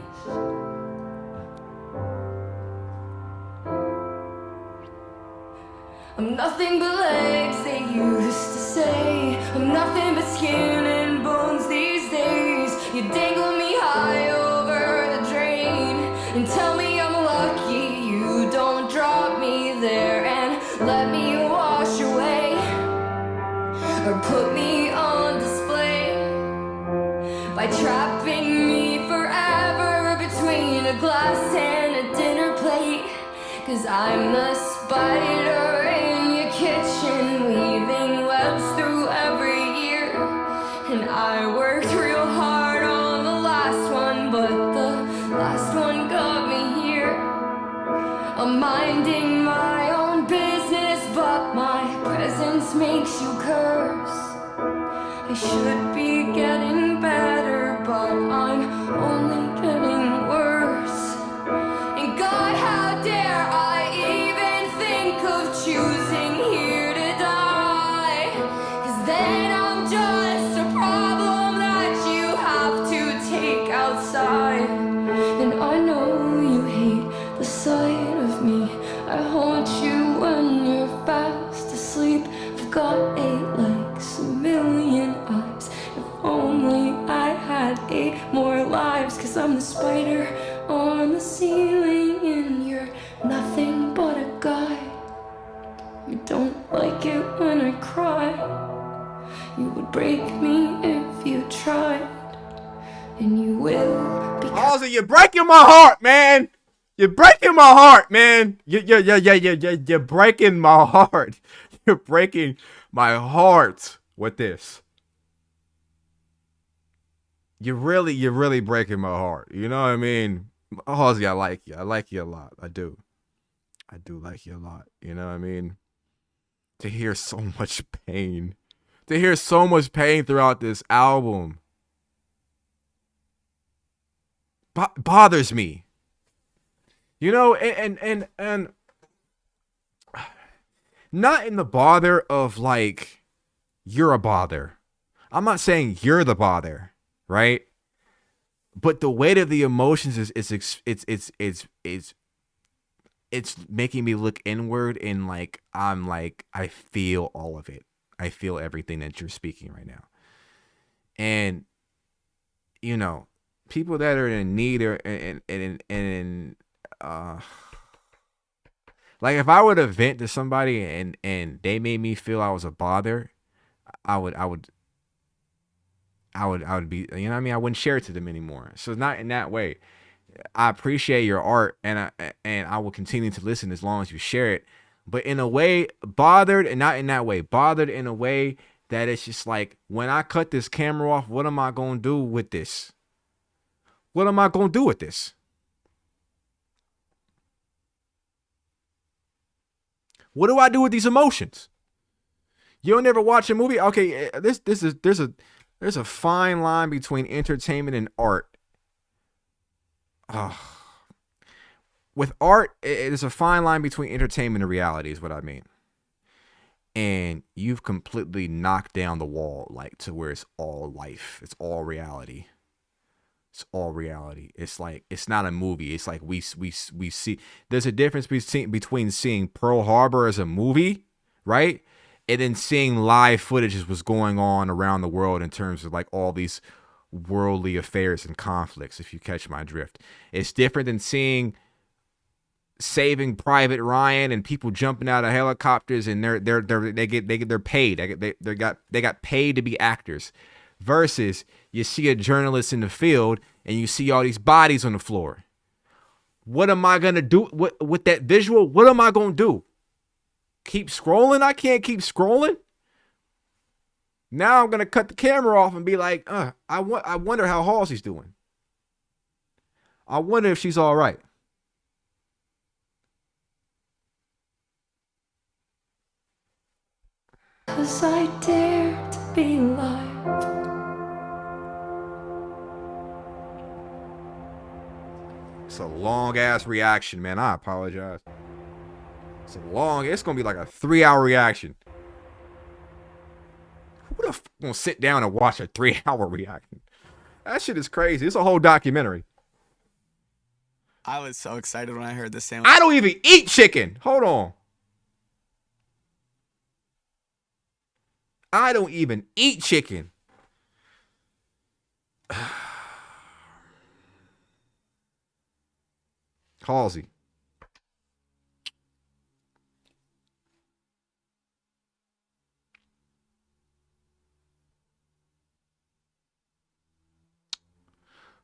S2: I'm nothing but legs, they used to say. I'm nothing but skin and bones these days. You dangle me high over the drain and tell me I'm lucky you don't drop me there and let me wash away or put me on display by trapping me forever between a glass and a dinner plate. 'Cause I'm the spider in your kitchen, weaving webs through every year. And I worked real hard on the last one, but the last one got me here. I'm minding my own business, but my presence makes you curse. I should be getting better, but I'm only getting worse. And God, how dare I even think of choosing here to die? 'Cause then I'm just a problem that you have to take outside. And I know you hate the sight of me. I haunt you when you're fast asleep. I've got 8 legs, a million eyes. If only I had 8 more lives. 'Cause I'm the spider on the ceiling and you're nothing but a guy. You don't like it when I cry. You would break me if you tried. And you will, because
S1: Halsey, you're breaking my heart, man. You're breaking my heart, man. You're breaking my heart. You're breaking my heart with this. You're really breaking my heart. You know what I mean? Halsey, I like you. I like you a lot. I do like you a lot. You know what I mean? To hear so much pain. To hear so much pain throughout this album. Bothers me. You know, and not in the bother of like you're a bother. I'm not saying you're the bother, right? But the weight of the emotions it's making me look inward and like I feel all of it. I feel everything that you're speaking right now. And you know, people that are in need or like if I were to vent to somebody and they made me feel I was a bother, I would be, you know what I mean? I wouldn't share it to them anymore. So not in that way. I appreciate your art and I will continue to listen as long as you share it. But in a way, bothered, and not in that way, bothered in a way that it's just like, when I cut this camera off, what am I going to do with this? What am I going to do with this? What do I do with these emotions? You don't ever watch a movie? Okay, there's a fine line between entertainment and art. With art, there's a fine line between entertainment and reality is what I mean. And you've completely knocked down the wall, like, to where it's all life. It's all reality. It's all reality. It's like, it's not a movie. It's like we see, there's a difference between seeing Pearl Harbor as a movie, right? And then seeing live footage of what's going on around the world in terms of like all these worldly affairs and conflicts, if you catch my drift. It's different than seeing Saving Private Ryan and people jumping out of helicopters and they're paid. They got paid to be actors. Versus you see a journalist in the field and you see all these bodies on the floor. What am I gonna do with that visual? What am I gonna do? Keep scrolling? I can't keep scrolling. Now I'm gonna cut the camera off and be like, I wonder how Halsey's doing. I wonder if she's all right.
S2: 'Cause I dare to be alive.
S1: It's a long ass reaction, man. I apologize. It's gonna be like a 3-hour reaction. Who the f gonna sit down and watch a 3-hour reaction? That shit is crazy. It's a whole documentary.
S8: I was so excited when I heard this sandwich.
S1: I don't even eat chicken. Hold on. I don't even eat chicken. Halsey.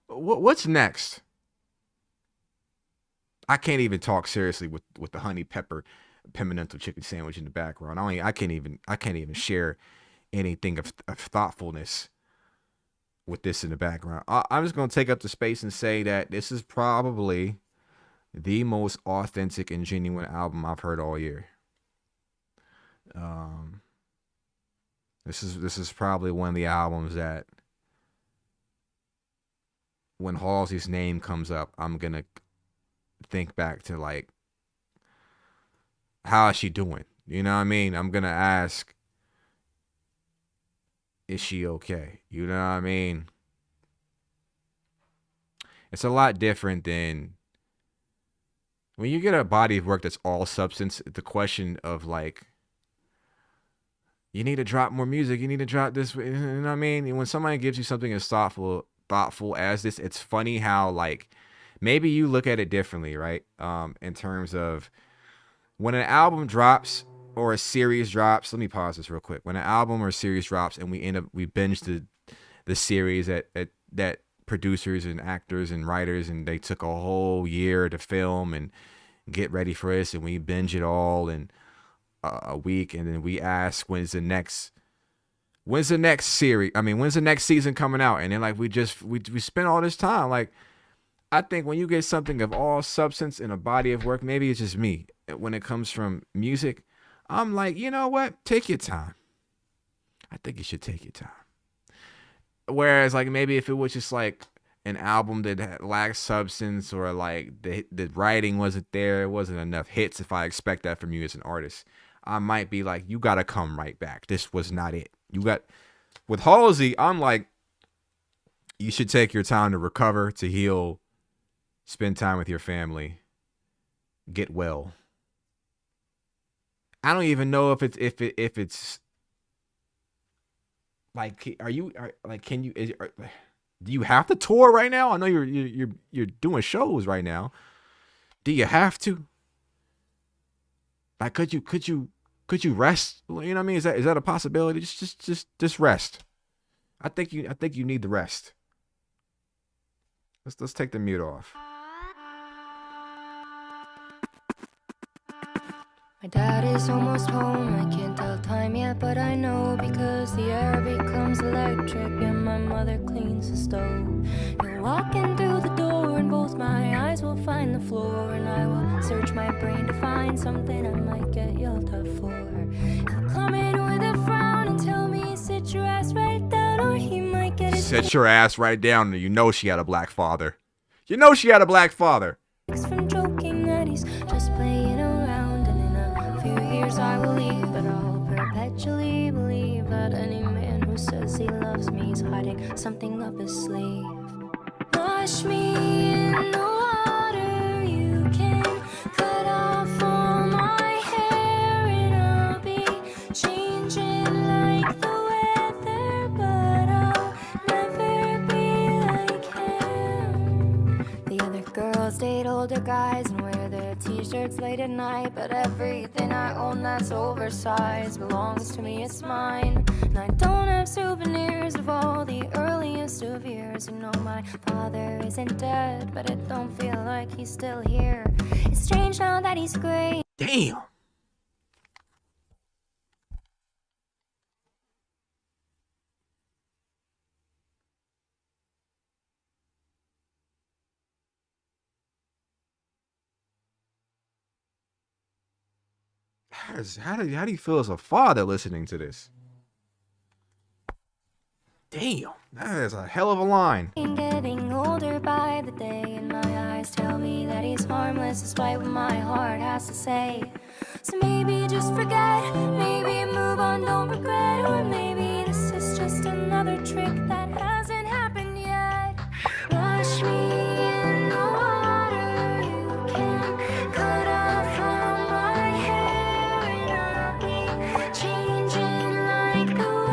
S1: What's next? I can't even talk seriously with the honey pepper pimento chicken sandwich in the background. I can't even share anything of thoughtfulness with this in the background. I'm just gonna take up the space and say that this is probably the most authentic and genuine album I've heard all year. This is probably one of the albums that when Halsey's name comes up, I'm gonna think back to like, how is she doing? You know what I mean? I'm gonna ask, is she okay? You know what I mean? It's a lot different than when you get a body of work that's all substance. The question of like, you need to drop more music. You need to drop this. You know what I mean? And when somebody gives you something as thoughtful as this, it's funny how like maybe you look at it differently, right? In terms of when an album drops or a series drops. Let me pause this real quick. When an album or a series drops and we binge the series that producers and actors and writers and they took a whole year to film and get ready for this, and we binge it all in a week, and then we ask when's the next series? I mean, when's the next season coming out? And then like we spent all this time. Like, I think when you get something of all substance in a body of work, maybe it's just me. When it comes from music, I'm like, you know what? Take your time. I think you should take your time. Whereas like maybe if it was just like an album that lacked substance, or like the writing wasn't there, it wasn't enough hits. If I expect that from you as an artist, I might be like, you got to come right back. This was not it. With Halsey, I'm like, you should take your time to recover, to heal, spend time with your family, get well. I don't even know if it's like, can you, do you have to tour right now? I know you're doing shows right now. Do you have to? Like, could you rest? You know what I mean? Is that a possibility? Just rest. I think you need the rest. Let's take the mute off.
S2: My dad is almost home, I can't tell time yet, but I know because the air becomes electric and my mother cleans the stove. You'll walk in through the door and both my eyes will find the floor, and I will search my brain to find something I might get yelled at for. He'll come in with a frown and tell me, sit your ass right down, or he might get his
S1: Sit your ass right down, and you know she had a black father. You know she had a black father.
S2: from joking that he's just playing around, and in a few years I will leave, but I'll perpetually believe that any man who says he loves me is hiding something up his sleeve. Wash me in the water, you can cut off all my hair, and I'll be changing like the weather, but I'll never be like him. The other girls date older guys and wear their t-shirts late at night, but everything I own that's oversized belongs to me, it's mine. And I don't have souvenirs of all the earliest of years. You know my father isn't dead, but it don't feel like he's still here. It's strange now that he's gray.
S1: Damn. How do you feel as a father listening to this? Damn, that is a hell of a line.
S2: Getting older by the day, and my eyes tell me that he's harmless despite what my heart has to say. So maybe just forget, maybe move on, don't regret, or maybe this is just another trick that hasn't happened yet. Wash me in the water, you can cut off all my hair, and I'll be changing like the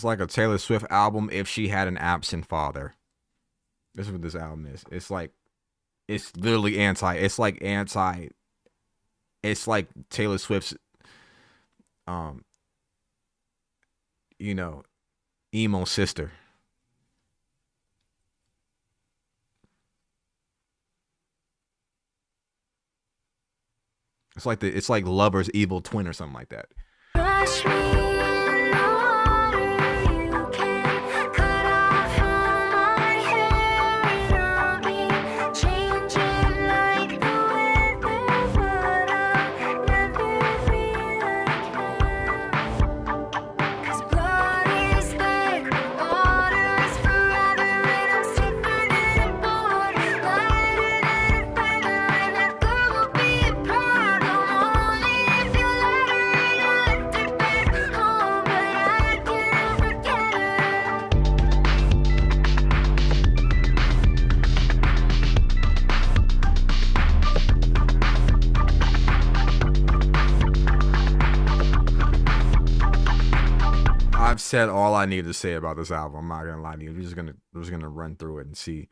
S1: like a Taylor Swift album if she had an absent father. This is what this album is. It's literally anti. It's like anti. It's like Taylor Swift's, you know, emo sister. It's like Lover's evil twin or something like that.
S2: Rush me in the water, you can cut off all my hair and I'll be changing like the weather, but I'll never be like him. 'Cause blood is thick, water is forever, and I'm stiffer than a board, lighter than a feather, and that girl will be a problem only if you let her in a lifted bed home, but I can't forget her.
S1: I've said all I need to say about this album. I'm not gonna lie to you. We're just gonna run through it and see if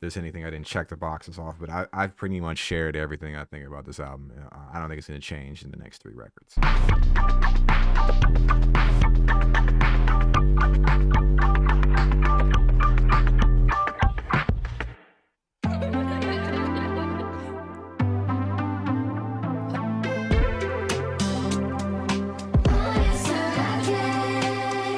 S1: there's anything I didn't check the boxes off. But I've pretty much shared everything I think about this album. I don't think it's gonna change in the next 3 records.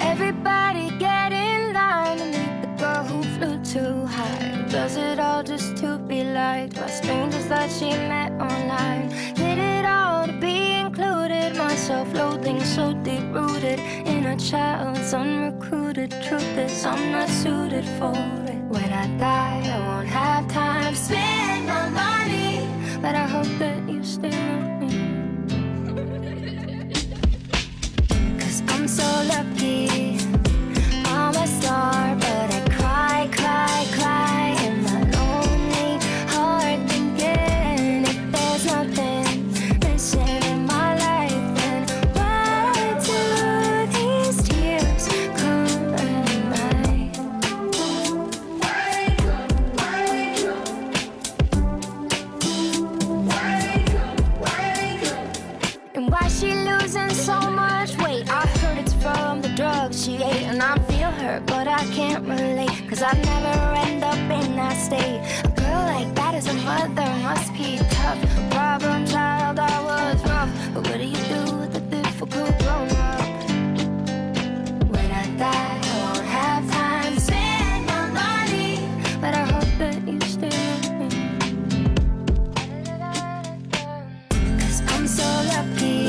S2: Everybody get in line to meet the girl who flew too high. Does it all just to be liked by strangers that she met online. Did it all to be included. My self-loathing so deep-rooted in a child's unrecruited. Truth is I'm not suited for it. When I die, I won't have time to spend my money, but I hope that you stay with me. 'Cause I'm so lucky, I'm a star, but I cry, cry, cry in my lonely heart, thinking if there's nothing missing in my life, then why do these tears come at night? And why she losing so much weight? I heard it's from the drugs she ate, and I feel her, but I can't relate, 'cause I'd never end up in that state. A girl like that is a mother, must be tough. Problem child, I was rough, but what do you do with a difficult grown up? When I die, I won't have time to spend my money, but I hope that you stay with me. 'Cause I'm so lucky,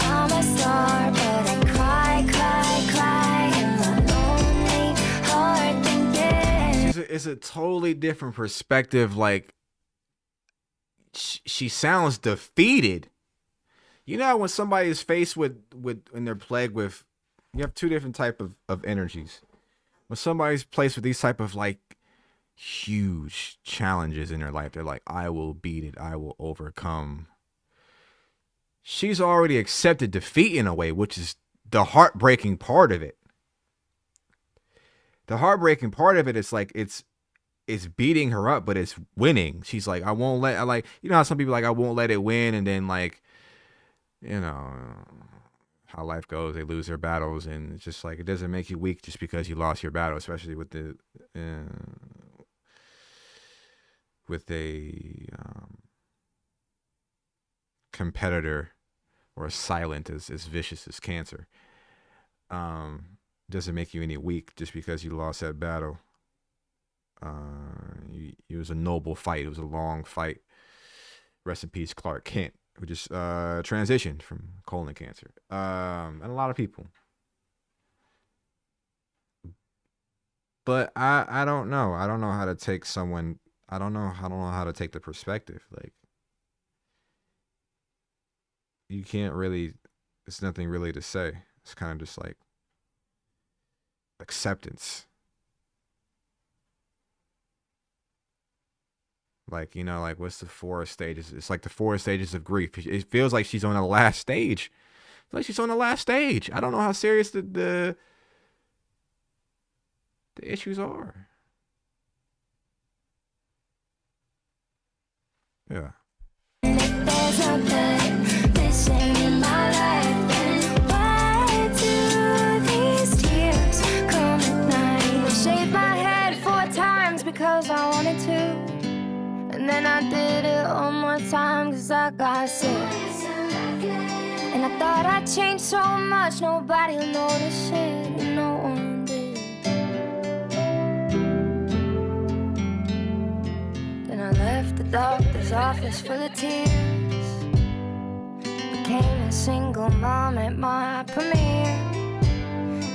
S2: I'm a star, but I cry, cry, cry in my lonely heart, thinking.
S1: It's a totally different perspective. Like she sounds defeated. You know when somebody is faced with when they're plagued with, you have 2 different type of energies. When somebody's placed with these type of like huge challenges in their life, they're like, I will beat it, I will overcome. She's already accepted defeat in a way, which is the heartbreaking part of it. The heartbreaking part of it is like it's beating her up, but it's winning. She's like, I won't let, like, you know how some people like, I won't let it win, and then like, you know how life goes, they lose their battles, and it's just like it doesn't make you weak just because you lost your battle, especially with a competitor or silent as vicious as cancer. Doesn't make you any weak just because you lost that battle. It was a noble fight. It was a long fight. Rest in peace, Clark Kent, who just transitioned from colon cancer. And a lot of people. But I don't know. I don't know how to take someone. I don't know how to take the perspective. Like, you can't really, it's nothing really to say. It's kind of just like acceptance. Like, you know, like what's the 4 stages? It's like the 4 stages of grief. It feels like she's on the last stage. like she's on the last stage. I don't know how serious the issues are. Yeah.
S2: There's nothing missing in my life, then why do these tears come at night? I shaved my head 4 times because I wanted to, and then I did it one more time cause I got sick. And I thought I'd changed so much nobody would notice it, and no one did. Then I left the doctor's office full of tears, became a single mom at my premiere,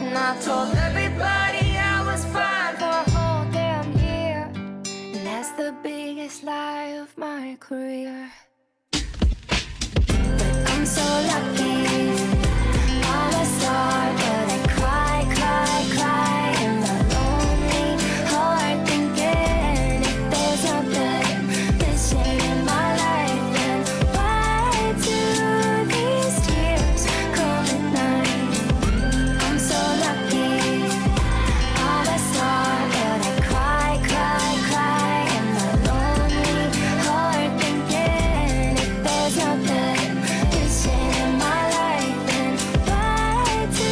S2: and I told everybody I was fine for a whole damn year, and that's the biggest lie of my career. But I'm so lucky, I'm a star, but I cry, cry, cry in my lonely heart, thinking if there's nothing missing in my life, then why do these tears come at night? I'm so lucky, I'm a star, but I cry, cry, cry in my lonely heart, thinking if there's nothing missing in my life, then why do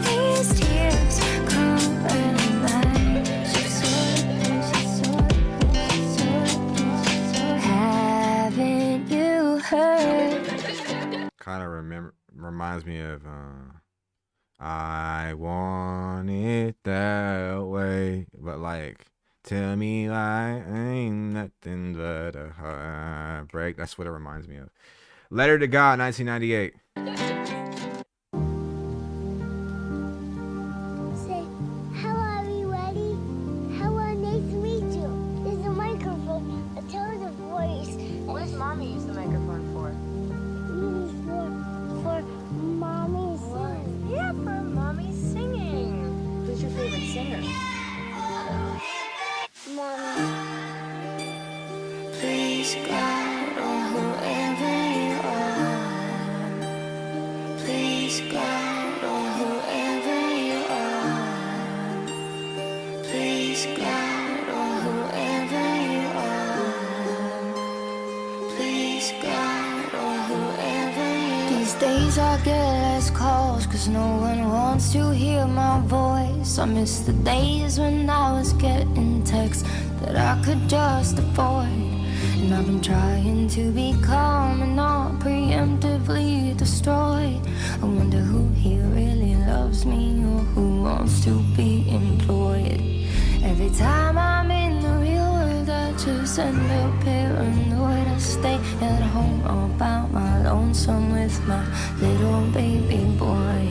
S2: these tears come at night? Haven't you heard?
S1: Kind of reminds me of I want it that way, but like tell me why ain't nothing but a heartbreak. That's what it reminds me of. Letter to God, 1998.
S8: Say, hello everybody. Hello, nice to meet you. There's a microphone, a tone of voice.
S6: What does mommy use the microphone for?
S8: For mommy singing.
S6: Yeah, for mommy singing. Who's your favorite singer?
S8: Mommy.
S2: Please God, or whoever you are. Please God, or whoever you are. Please God, or whoever you are. Please God, or whoever you are. These days I get less calls cause no one wants to hear my voice. I miss the days when I was getting texts that I could just avoid. And I've been trying to be calm and not preemptively destroy. I wonder who here really loves me or who wants to be employed. Every time I'm in the real world I just end up paranoid. I stay at home all by my lonesome with my little baby boy.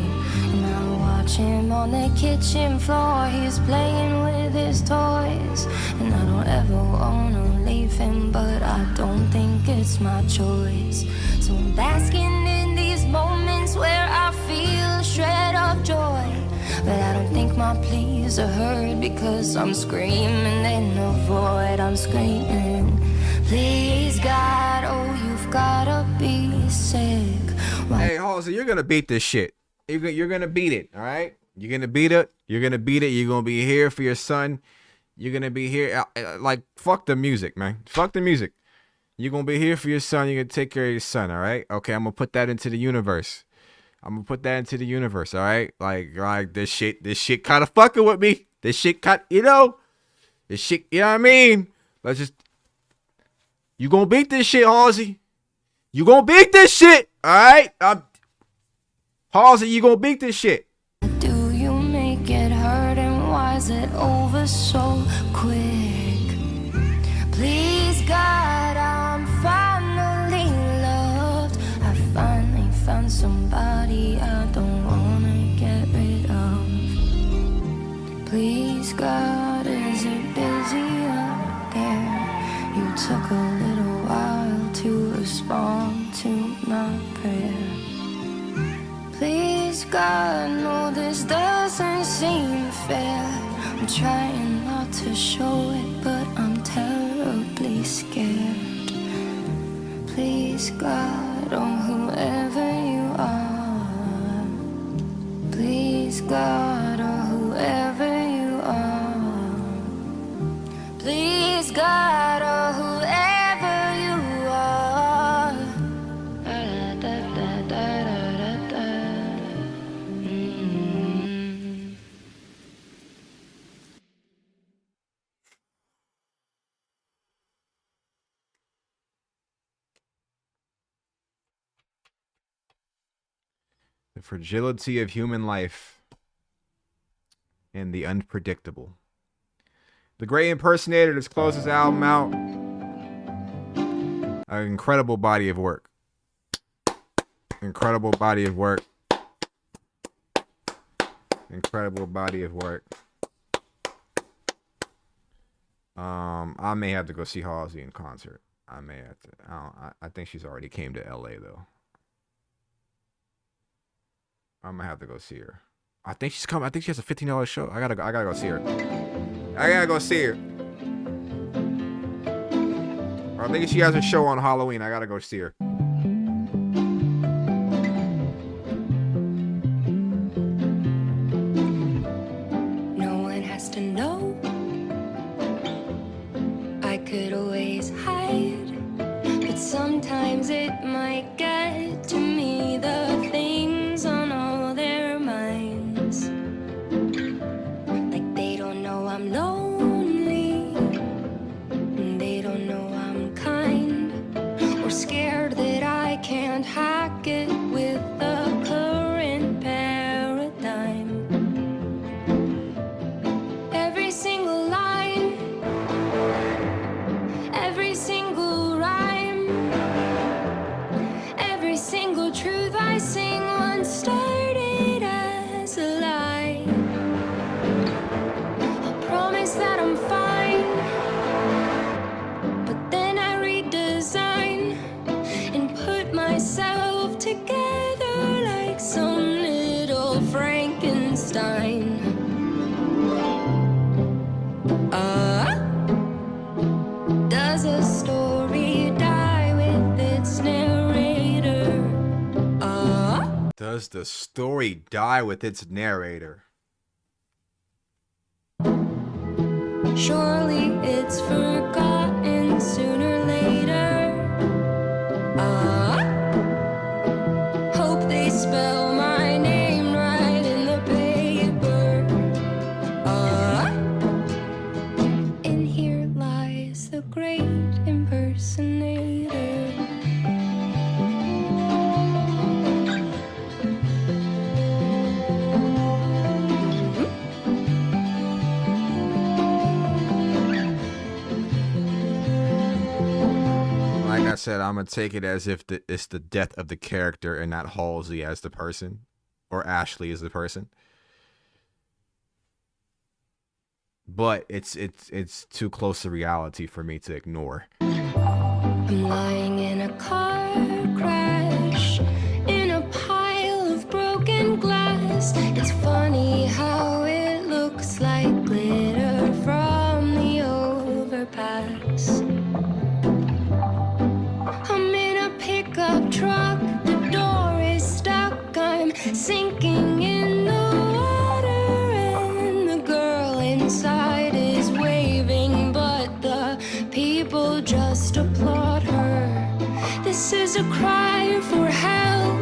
S2: And I watch him on the kitchen floor, he's playing with his toys. And I don't ever wanna leave him, but I don't think it's my choice. So I'm basking in these moments where I feel a shred of joy. But I don't think my pleas are heard because I'm screaming in the void. I'm screaming, please God, oh you've gotta be sick.
S1: Hey, Halsey, you're gonna beat this shit. You're gonna beat it, all right? You're gonna beat it. You're gonna beat it. You're gonna be here for your son. You're gonna be here. Like, fuck the music, man. Fuck the music. You're gonna be here for your son. You're gonna take care of your son, all right? Okay, I'm gonna put that into the universe. All right? Like this shit kind of fucking with me. This shit, you know what I mean? You gonna beat this shit, Halsey. You gonna beat this shit, all right? Halsey, you gonna beat this shit.
S2: Do you make it hurt and why is it over so quick? Please God, I'm finally loved. I finally found somebody I don't wanna get rid of. Please God, is it busy out there? You took a little while to respond to my prayer. Please God, no, this doesn't seem fair. I'm trying not to show it, but I'm terribly scared. Please God, oh whoever you are.
S1: The fragility of human life and the unpredictable. The Great Impersonator just closed his album out. An incredible body of work. Incredible body of work. Incredible body of work. I may have to go see Halsey in concert. I may have to. I think she's already came to LA though. I'm gonna have to go see her. I think she's coming. I think she has a $15 show. I gotta go see her. I gotta go see her. Or I think she has a show on Halloween. I gotta go see her.
S2: No one has to know. I could always hide, but sometimes it might get to me, the things on all their minds. Like they don't know I'm lonely, and they don't know I'm kind, or scared that I can't hack it with the current paradigm. Every single line, every single rhyme, every single truth I sing once started as a lie. I promise that I'm fine, but then I redesign and put myself together like some little Frankenstein. Does a story die with its narrator?
S1: Does the story die with its narrator?
S2: Surely it's forgotten sooner or later. Hope they spell my name right in the paper. And here lies the great impersonator.
S1: Like I said, I'm gonna take it as if it's the death of the character and not Halsey as the person, or Ashley as the person. But it's too close to reality for me to ignore.
S2: I'm lying in a car crash in a pile of broken glass. It's funny how it looks like glitter from the overpass. I'm in a pickup truck, the door is stuck, I'm sinking in the water, and the girl inside is waving, but the people just applaud her. This is a cry for help,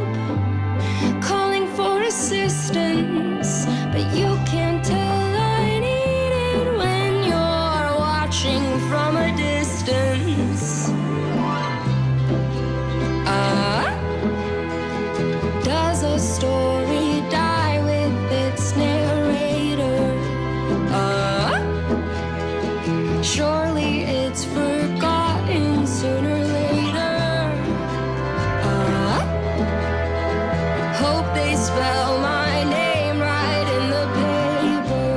S2: calling for assistance, but you can't tell I need it when you're watching from a distance. Does a story die with its narrator? Surely it's forgotten sooner or later. Hope they spell my name right in the paper.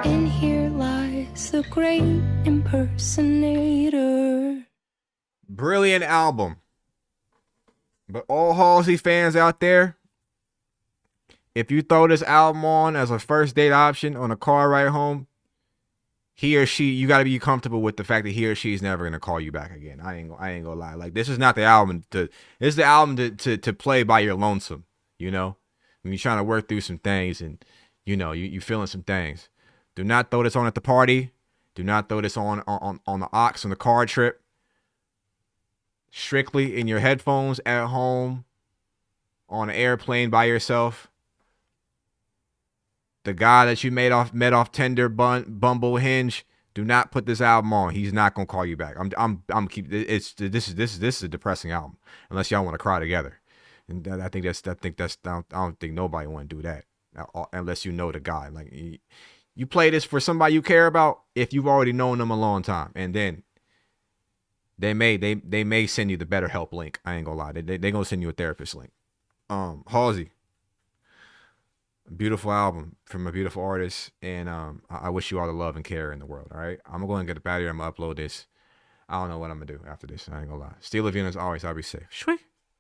S2: And here lies the great impersonator.
S1: Brilliant album. But all Halsey fans out there, if you throw this album on as a first date option on a car ride home, he or she, you got to be comfortable with the fact that he or she is never gonna call you back again. I ain't gonna lie. Like, this is not the album to. This is the album to play by your lonesome. You know, when you're trying to work through some things and you feeling some things. Do not throw this on at the party. Do not throw this on the aux on the car trip. Strictly in your headphones at home, on an airplane by yourself. The guy that you met off Tinder, Bumble, Hinge, Do not put this album on. He's not gonna call you back. I'm keep. This is a depressing album. Unless y'all want to cry together, and I don't think nobody want to do that unless you know the guy. Like you play this for somebody you care about if you've already known them a long time, and then they may send you the BetterHelp link. I ain't gonna lie. They gonna send you a therapist link. Halsey. Beautiful album from a beautiful artist, and I wish you all the love and care in the world. All right, I'm gonna go and get the battery. I'm gonna upload this. I don't know what I'm gonna do after this. I ain't gonna lie. Steel of Venus always. I'll be safe. Shwee.